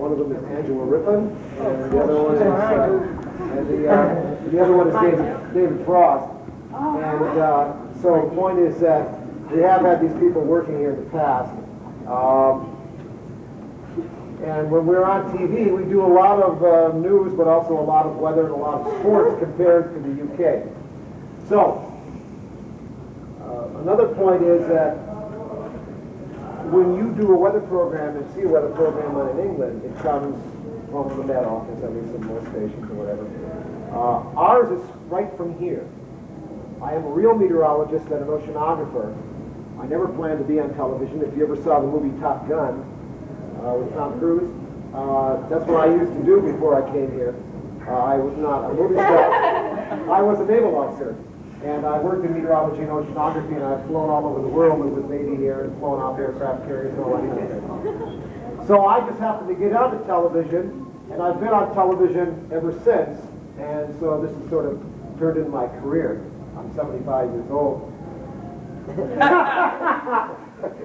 One of them is Angela Rippon, and the other one is the other one is David Frost. And so the point is that we have had these people working here in the past. And when we're on TV, we do a lot of news, but also a lot of weather and a lot of sports compared to the UK. So, another point is that when you do a weather program and see a weather program on in England, it comes from the Met office, at least in most stations or whatever. Ours is right from here. I am a real meteorologist and an oceanographer. I never planned to be on television. If you ever saw the movie Top Gun, with Tom Cruise. That's what I used to do before I came here. I was not a movie star. I was a naval officer, and I worked in meteorology and oceanography, and I've flown all over the world with Navy here and flown off aircraft carriers and all that kind of thing. So I just happened to get onto television, and I've been on television ever since, and so this has sort of turned into my career. I'm 75 years old.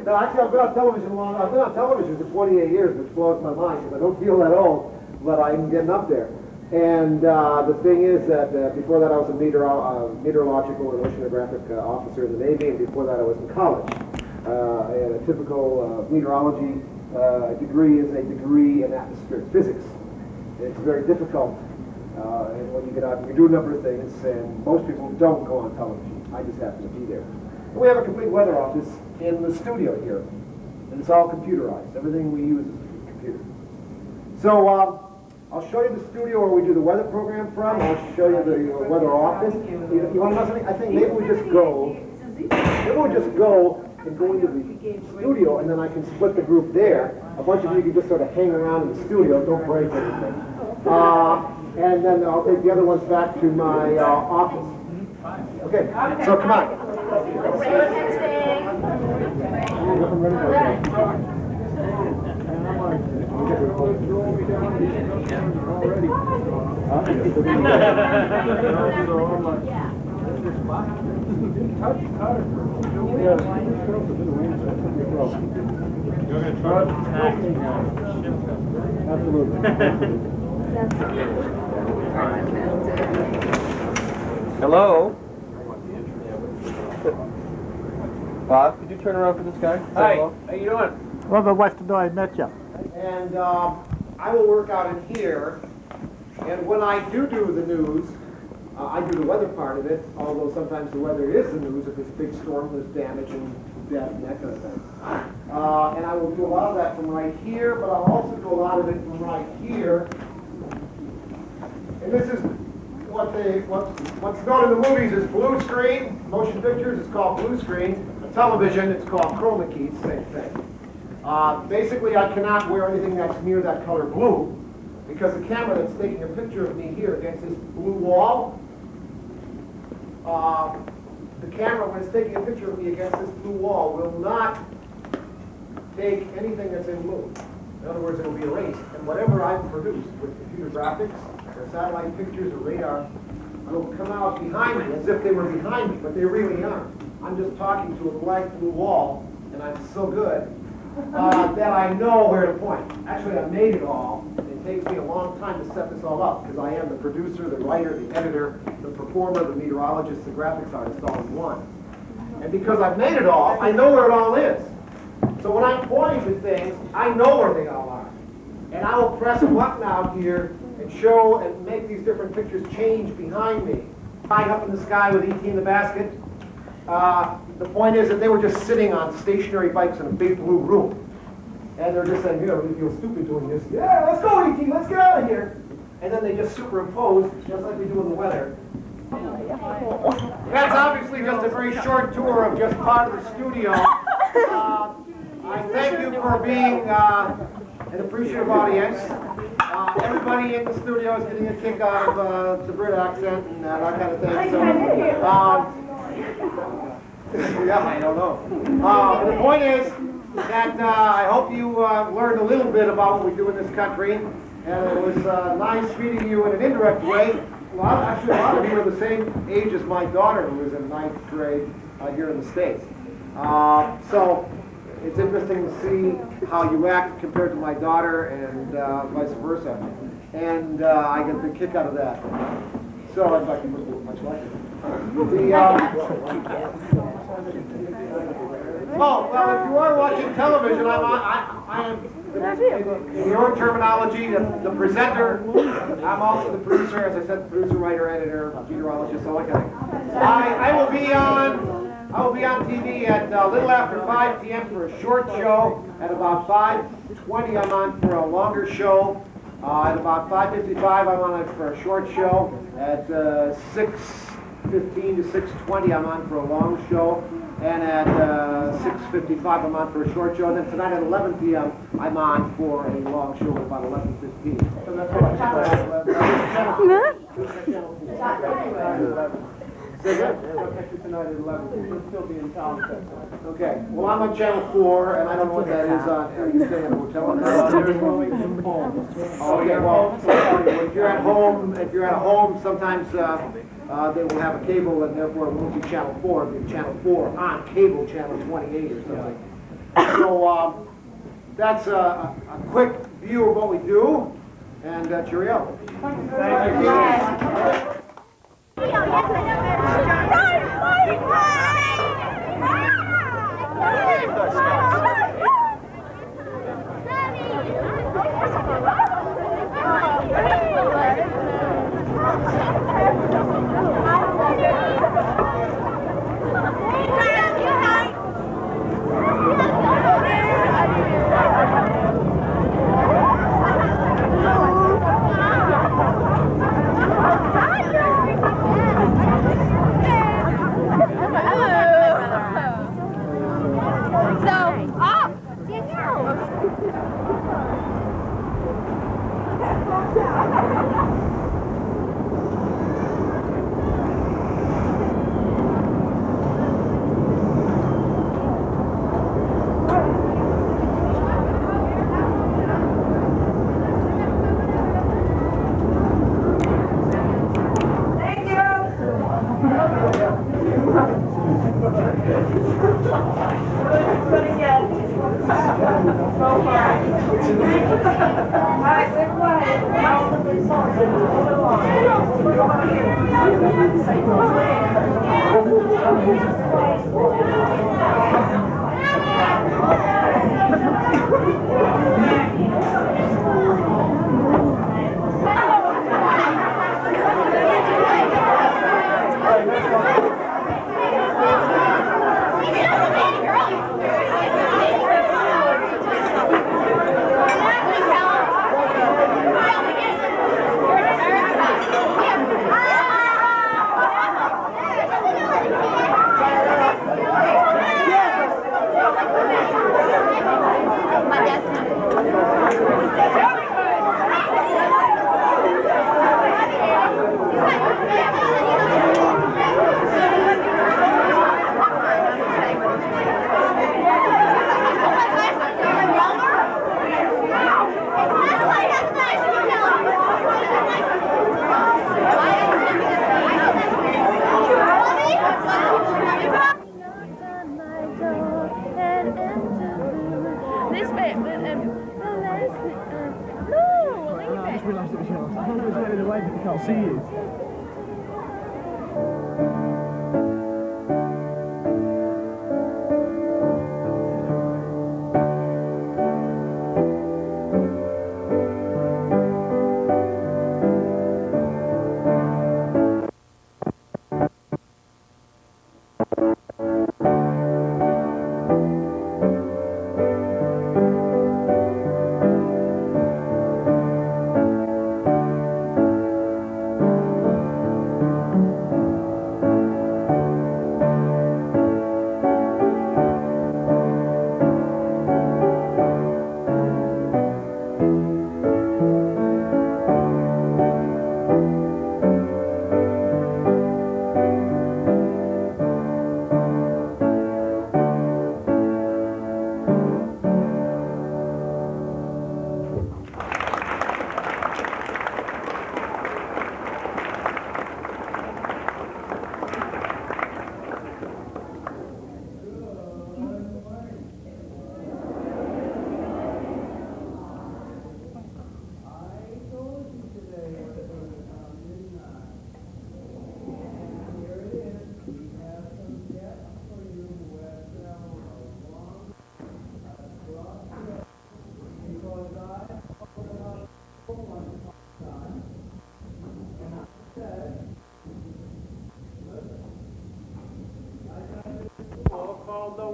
No, actually, I've been on television long. I've been on television for 28 years, which blows my mind because I don't feel that old, but I'm getting up there. And the thing is that before that, I was a meteorological and oceanographic officer in the Navy, and before that, I was in college. And a typical meteorology degree is a degree in atmospheric physics. It's very difficult, and when you get out, you do a number of things, and most people don't go on television. I just happen to be there. We have a complete weather office in the studio here, and it's all computerized. Everything we use is a computer. So I'll show you the studio where we do the weather program from. I'll show you the weather office. You want to know something? I think maybe we just go and go into the studio, and then I can split the group there. A bunch of you can just sort of hang around in the studio. Don't break anything. And then I'll take the other ones back to my office. Okay, so come on. Hello? Bob, could you turn around for this guy? Hi, how you doing? Well, the West I met you. And I will work out in here. And when I do the news, I do the weather part of it, although sometimes the weather is the news if it's a big storm, there's damage and death and that kind of thing. And I will do a lot of that from right here, but I'll also do a lot of it from right here. And this is what's known in the movies as blue screen. Motion pictures, it's called blue screen. On television, it's called chroma key, same thing. Basically, I cannot wear anything that's near that color blue, because the camera that's taking a picture of me here against this blue wall, the camera, when it's taking a picture of me against this blue wall, will not take anything that's in blue. In other words, it will be erased. And whatever I've produced with computer graphics, or satellite pictures, or radar, will come out behind me as if they were behind me, but they really aren't. I'm just talking to a blank blue wall, and I'm so good that I know where to point. Actually, I made it all. It takes me a long time to set this all up, because I am the producer, the writer, the editor, the performer, the meteorologist, the graphics artist, all in one. And because I've made it all, I know where it all is. So when I'm pointing to things, I know where they all are. And I will press a button out here and show and make these different pictures change behind me. High up in the sky with E.T. in the basket. The point is that they were just sitting on stationary bikes in a big blue room. And they're just saying, you know, we feel stupid doing this. Yeah, let's go, E.T., let's get out of here. And then they just superimpose, just like we do in the weather. That's obviously just a very short tour of just part of the studio. I thank you for being an appreciative audience. Everybody in the studio is getting a kick out of the Brit accent and that kind of thing. So, yeah, I don't know. The point is that I hope you learned a little bit about what we do in this country, and it was nice meeting you in an indirect way. Actually, a lot of you are the same age as my daughter, who is in 9th grade here in the States. So it's interesting to see how you act compared to my daughter and vice versa. And I get the kick out of that. So I'd like to put it much like it. Oh, well, if you are watching television, I am, in your terminology, the presenter. I'm also the producer, as I said, the producer, writer, editor, meteorologist, all that kind of thing. I will be on TV at a little after 5 p.m. for a short show. At about 5:20, I'm on for a longer show. At about 5:55, I'm on for a short show. At 6:15 to 6:20, I'm on for a long show. And at 6:55, I'm on for a short show. And then tonight at 11 p.m., I'm on for a long show at about 11:15. So that's what I'll catch you tonight at 11. You'll still be in town. Okay. Well, I'm on Channel 4, and I don't know what that is on. Are you staying at a hotel? Okay. Well, if you're at home, sometimes they will have a cable, and therefore it won't be Channel 4. It'll be Channel 4 on cable, Channel 28 or something. So that's a quick view of what we do, and cheerio. Thank you. Can't see you.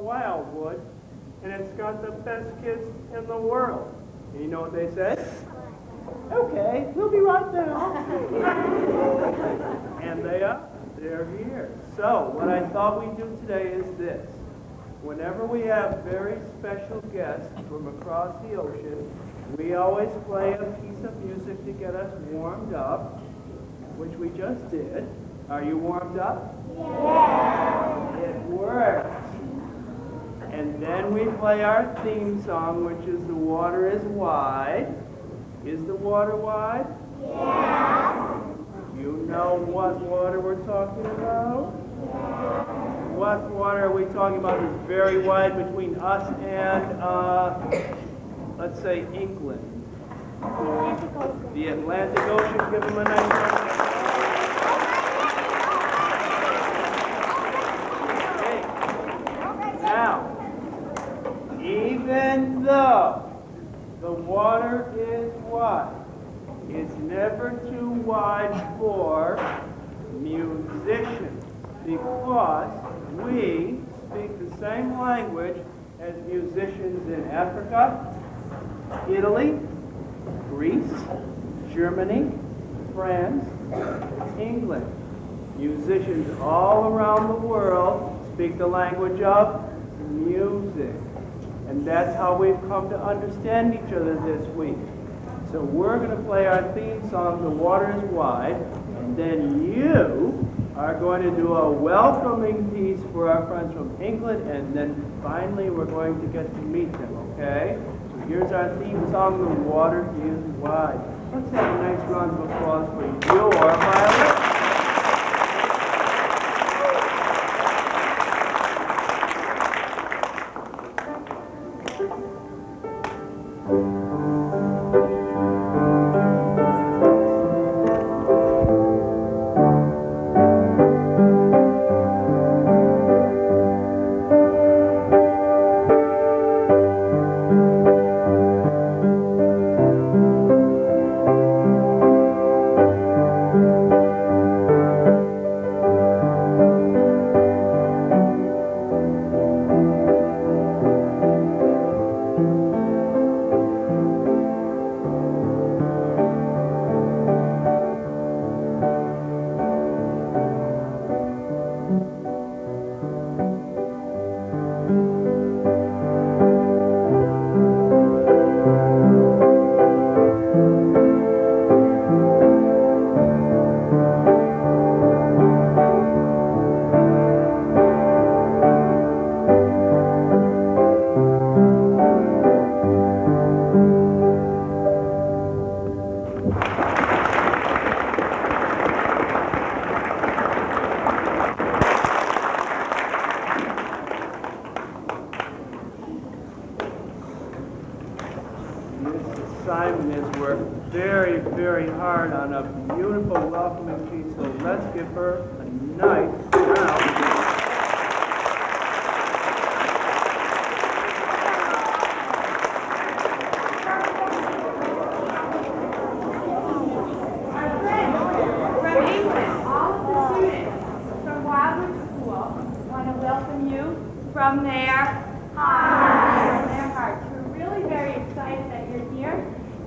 Wildwood, and it's got the best kids in the world. And you know what they said? Okay, we'll be right there. And they are. They're here. So, what I thought we'd do today is this. Whenever we have very special guests from across the ocean, we always play a piece of music to get us warmed up, which we just did. Are you warmed up? Yeah. It worked. And then we play our theme song, which is The Water is Wide. Is the water wide? Yeah. You know what water we're talking about? Yeah. What water are we talking about is very wide between us and, let's say, England? The Atlantic Ocean. Give them a nice round. Okay. Now, even though the water is wide, it's never too wide for musicians because we speak the same language as musicians in Africa, Italy, Greece, Germany, France, England. Musicians all around the world speak the language of music. And that's how we've come to understand each other this week. So we're going to play our theme song, The Water is Wide, and then you are going to do a welcoming piece for our friends from England, and then finally we're going to get to meet them, okay? So here's our theme song, The Water is Wide. Let's have a nice round of applause for your violin. Simon has worked very, very hard on a beautiful welcoming piece, so let's give her a nice round. From their hearts. From their hearts. We're really very excited that you're here,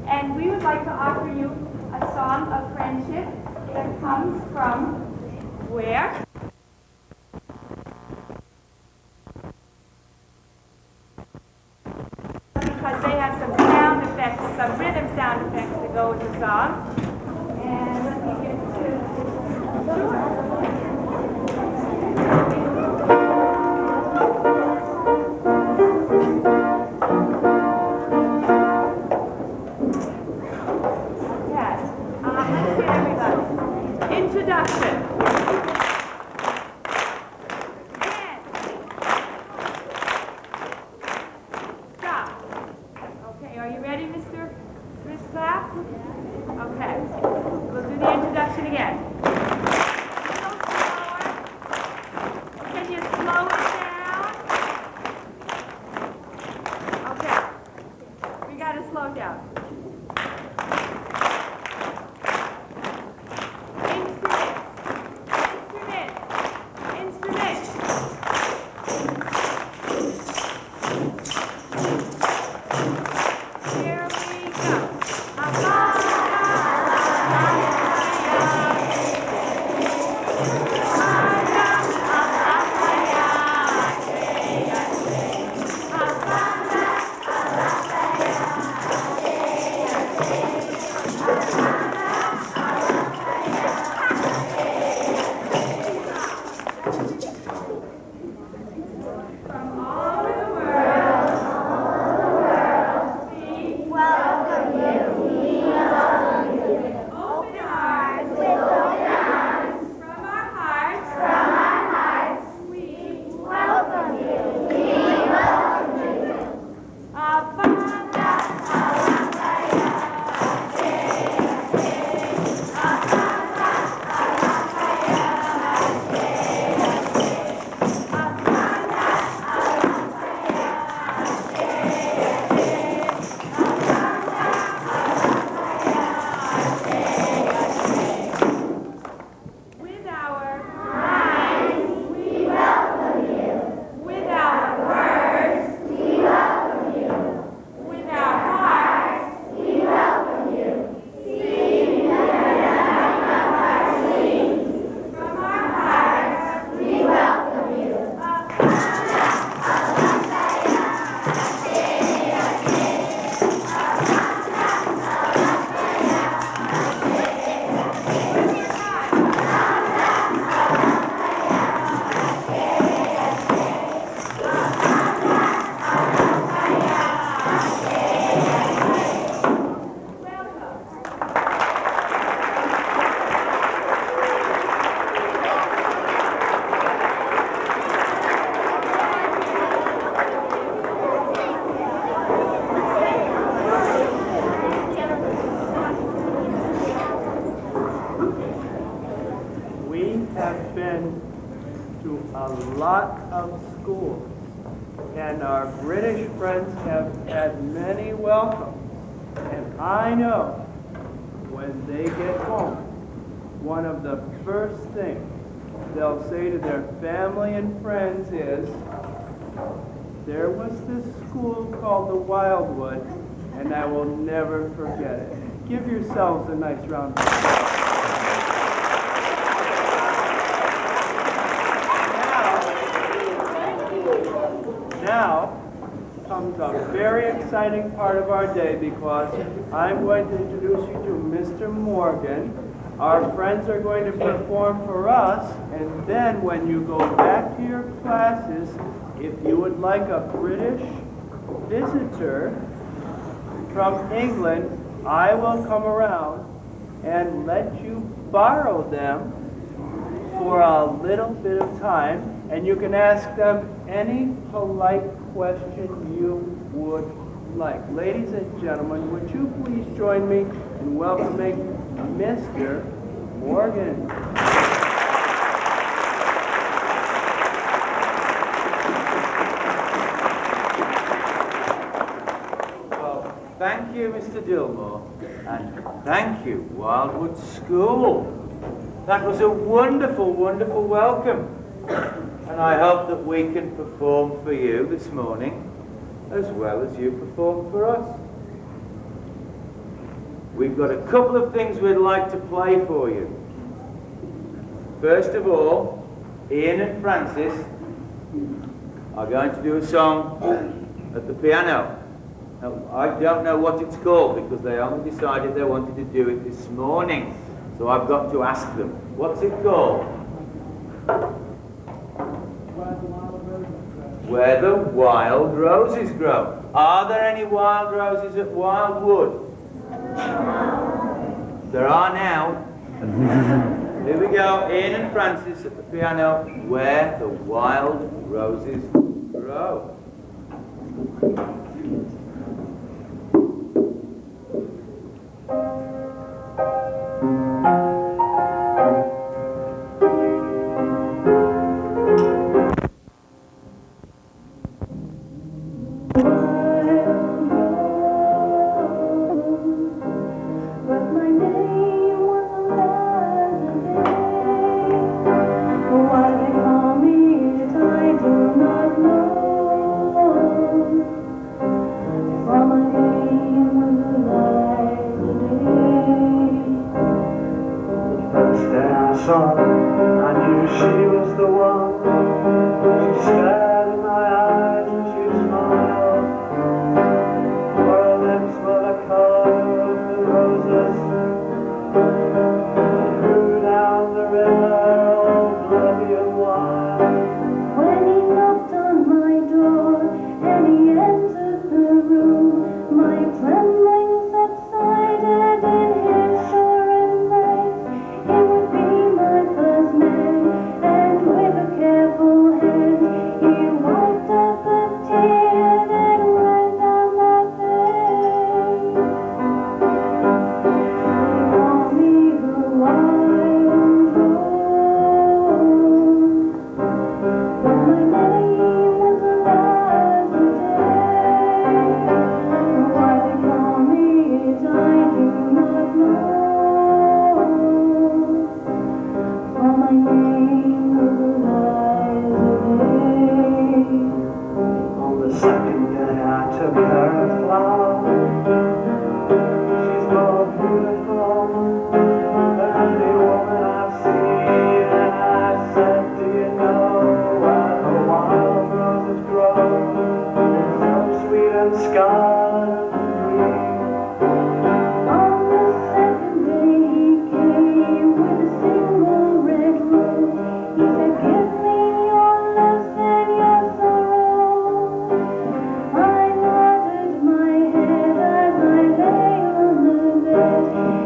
and we would like to offer you a song of friendship that comes from where? Because they have some sound effects, some rhythm sound effects to go with the song. And let me get to introduction. And stop. Okay, are you ready, Mr. Clapp? Okay, we'll do the introduction again. A little slower. Can you slow it down? Okay, we got to slow down. been to a lot of schools, and our British friends have had many welcomes. And I know when they get home, one of the first things they'll say to their family and friends is, there was this school called the Wildwood, and I will never forget it. Give yourselves a nice round of applause. Now comes a very exciting part of our day, because I'm going to introduce you to Mr. Morgan. Our friends are going to perform for us, and then when you go back to your classes, if you would like a British visitor from England, I will come around and let you borrow them for a little bit of time, and you can ask them any polite question you would like. Ladies and gentlemen, would you please join me in welcoming Mr. Morgan. Well, thank you, Mr. Dillmore, and thank you, Wildwood School. That was a wonderful, wonderful welcome. And I hope that we can perform for you this morning as well as you perform for us. We've got a couple of things we'd like to play for you. First of all, Ian and Francis are going to do a song at the piano. Now, I don't know what it's called because they only decided they wanted to do it this morning. So I've got to ask them, what's it called? Where the Wild Roses Grow. Are there any wild roses at Wildwood? There are now. Here we go, Ian and Francis at the piano, Where the Wild Roses Grow.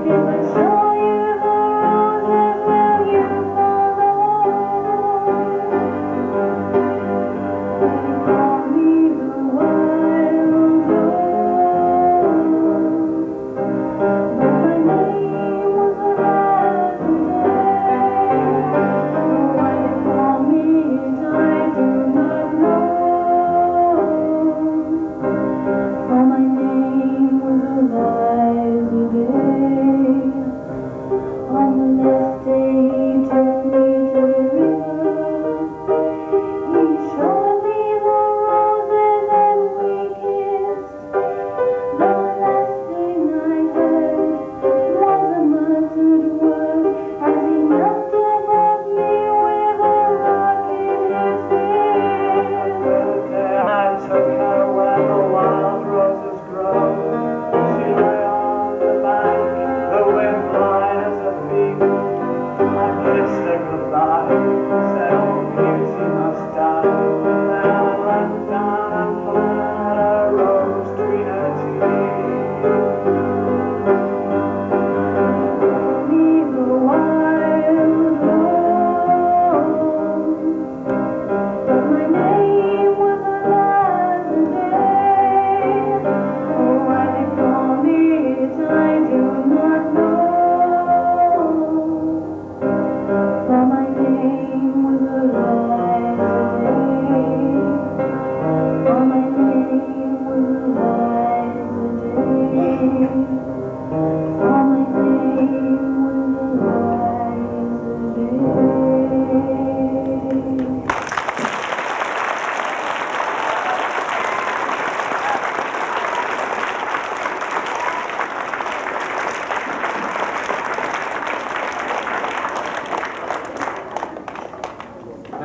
If I saw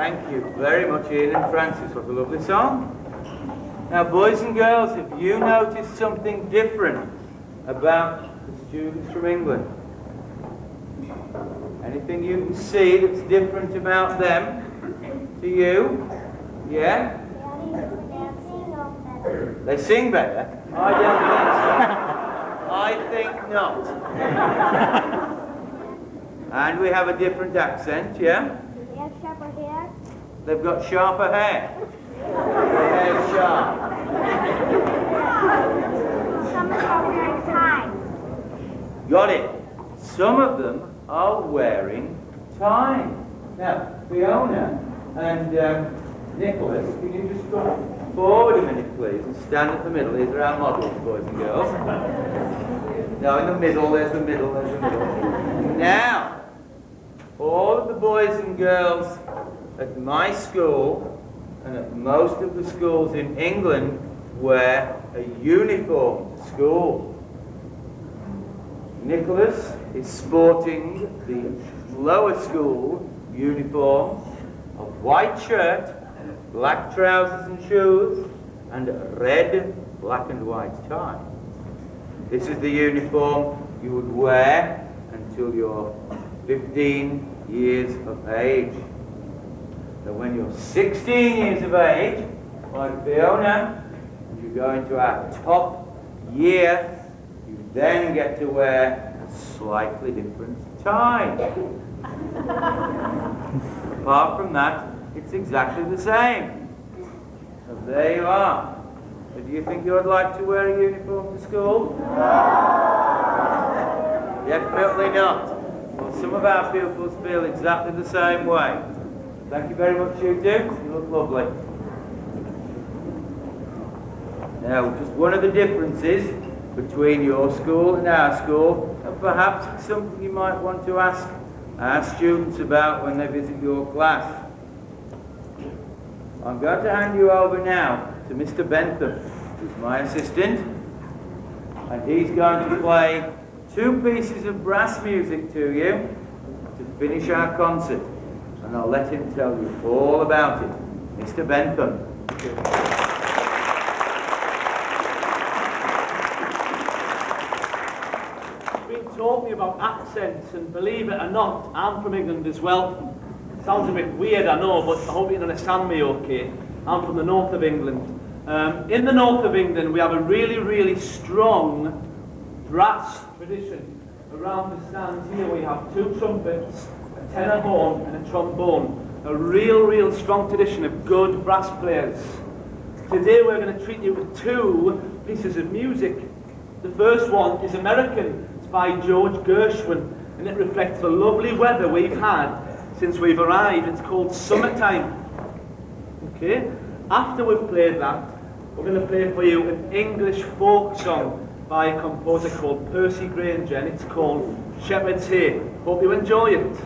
Thank you very much, Ian and Francis. What a lovely song. Now, boys and girls, have you noticed something different about the students from England? Anything you can see that's different about them to you? Yeah? They sing better? I don't think so. I think not. And we have a different accent, yeah? They have sharper hair. They've got sharper hair. Their hair's sharp. Some of them are wearing ties. Got it. Some of them are wearing ties. Now, Fiona and Nicholas, can you just come forward a minute, please, and stand at the middle? These are our models, boys and girls. No, in the middle, there's the middle, there's the middle. Now, all of the boys and girls at my school and at most of the schools in England wear a uniform to school. Nicholas is sporting the lower school uniform of white shirt, black trousers and shoes, and a red, black and white tie. This is the uniform you would wear until you're 15 years of age. So when you're 16 years of age, like Fiona, and you go into our top year, you then get to wear a slightly different tie. Apart from that, it's exactly the same. So there you are. So do you think you would like to wear a uniform to school? Definitely not. Well, some of our pupils feel exactly the same way. Thank you very much, you two. You look lovely. Now, just one of the differences between your school and our school, and perhaps it's something you might want to ask our students about when they visit your class. I'm going to hand you over now to Mr. Bentham, who's my assistant, and he's going to play 2 pieces of brass music to you to finish our concert, and I'll let him tell you all about it. Mr. Bentham. We've been talking about accents, and believe it or not, I'm from England as well. Sounds a bit weird, I know, but I hope you can understand me okay. I'm from the north of England. In the north of England, we have a really, really strong brass tradition. Around the stands here, we have 2 trumpets, a tenor horn, and a trombone. A real, real strong tradition of good brass players. Today, we're going to treat you with 2 pieces of music. The first one is American. It's by George Gershwin, and it reflects the lovely weather we've had since we've arrived. It's called Summertime. Okay? After we've played that, we're going to play for you an English folk song by a composer called Percy Granger, and it's called Shepherd's Hay. Hope you enjoy it.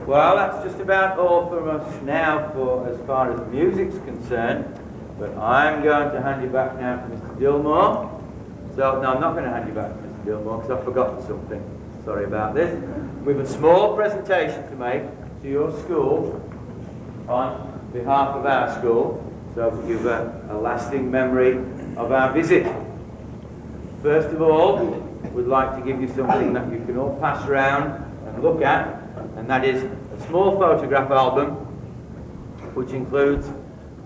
Well, that's just about all from us now for as far as music's concerned. But I'm going to hand you back now to Mr. Dillmore. So, no, I'm not going to hand you back to Mr. Dillmore because I've forgotten something. Sorry about this. We have a small presentation to make to your school on behalf of our school, so that you've a lasting memory of our visit. First of all, we'd like to give you something that you can all pass around and look at, and that is a small photograph album which includes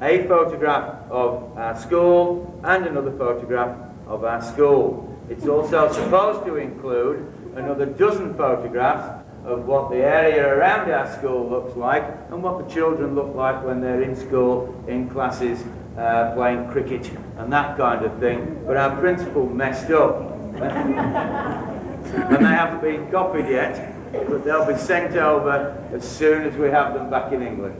a photograph of our school and another photograph of our school. It's also supposed to include another dozen photographs of what the area around our school looks like and what the children look like when they're in school, in classes, playing cricket and that kind of thing. But our principal messed up. And they haven't been copied yet, but they'll be sent over as soon as we have them back in England.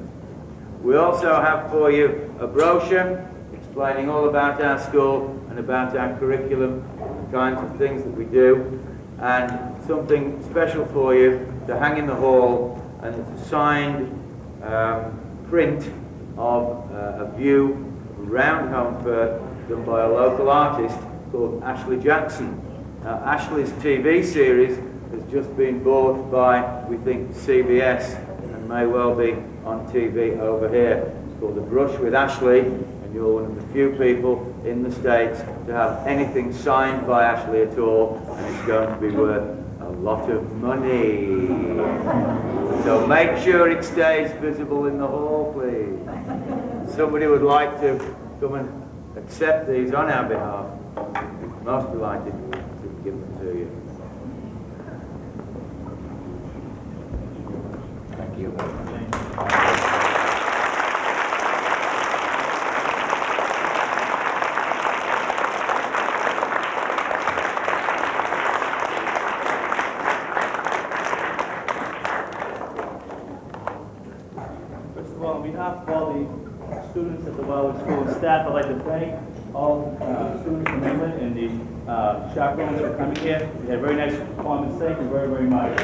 We also have for you a brochure explaining all about our school and about our curriculum, the kinds of things that we do, and something special for you to hang in the hall, and it's a signed print of a view around Holmfirth done by a local artist called Ashley Jackson. Now, Ashley's TV series has just been bought by, we think, CBS, and may well be on TV over here. It's called The Brush with Ashley, and you're one of the few people in the States to have anything signed by Ashley at all, and it's going to be worth a lot of money. So make sure it stays visible in the hall, please. Somebody would like to come and accept these on our behalf. Most delighted to give them to you. Thank you. First of all, on behalf of all the students at the Wildwood School and staff, I'd like to thank all students from England and the chaperones for coming here. We had a very nice performance. Thank you very, very much. We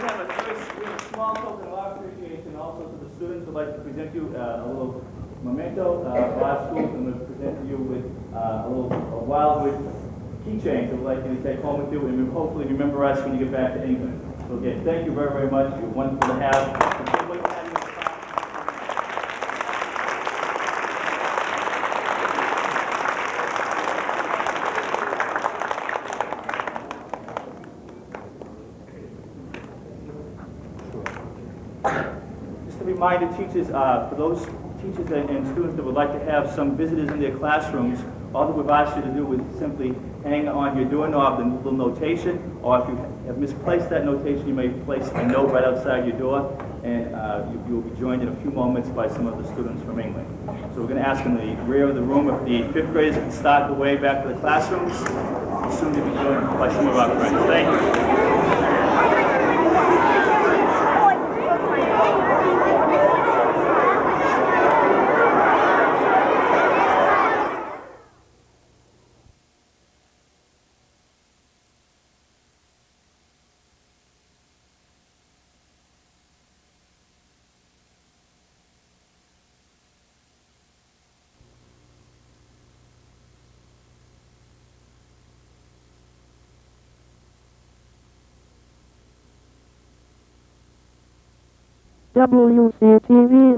have a small token of our appreciation also to the students, I'd like to present you a little memento of our school, and we'll present to you with a Wildwood keychain that we'd like you to take home with you, and hopefully remember us when you get back to England. So again, thank you very, very much. You're wonderful to have. Just a reminder, teachers, for those teachers and students that would like to have some visitors in their classrooms, all that we've asked you to do is simply hang on your doorknob the little notation, or if you have misplaced that notation, you may place a note right outside your door, and you will be joined in a few moments by some of the students from England. So we're going to ask in the rear of the room if the fifth graders can start the way back to the classrooms, soon to be joined by some of our friends. Thank you. WCTV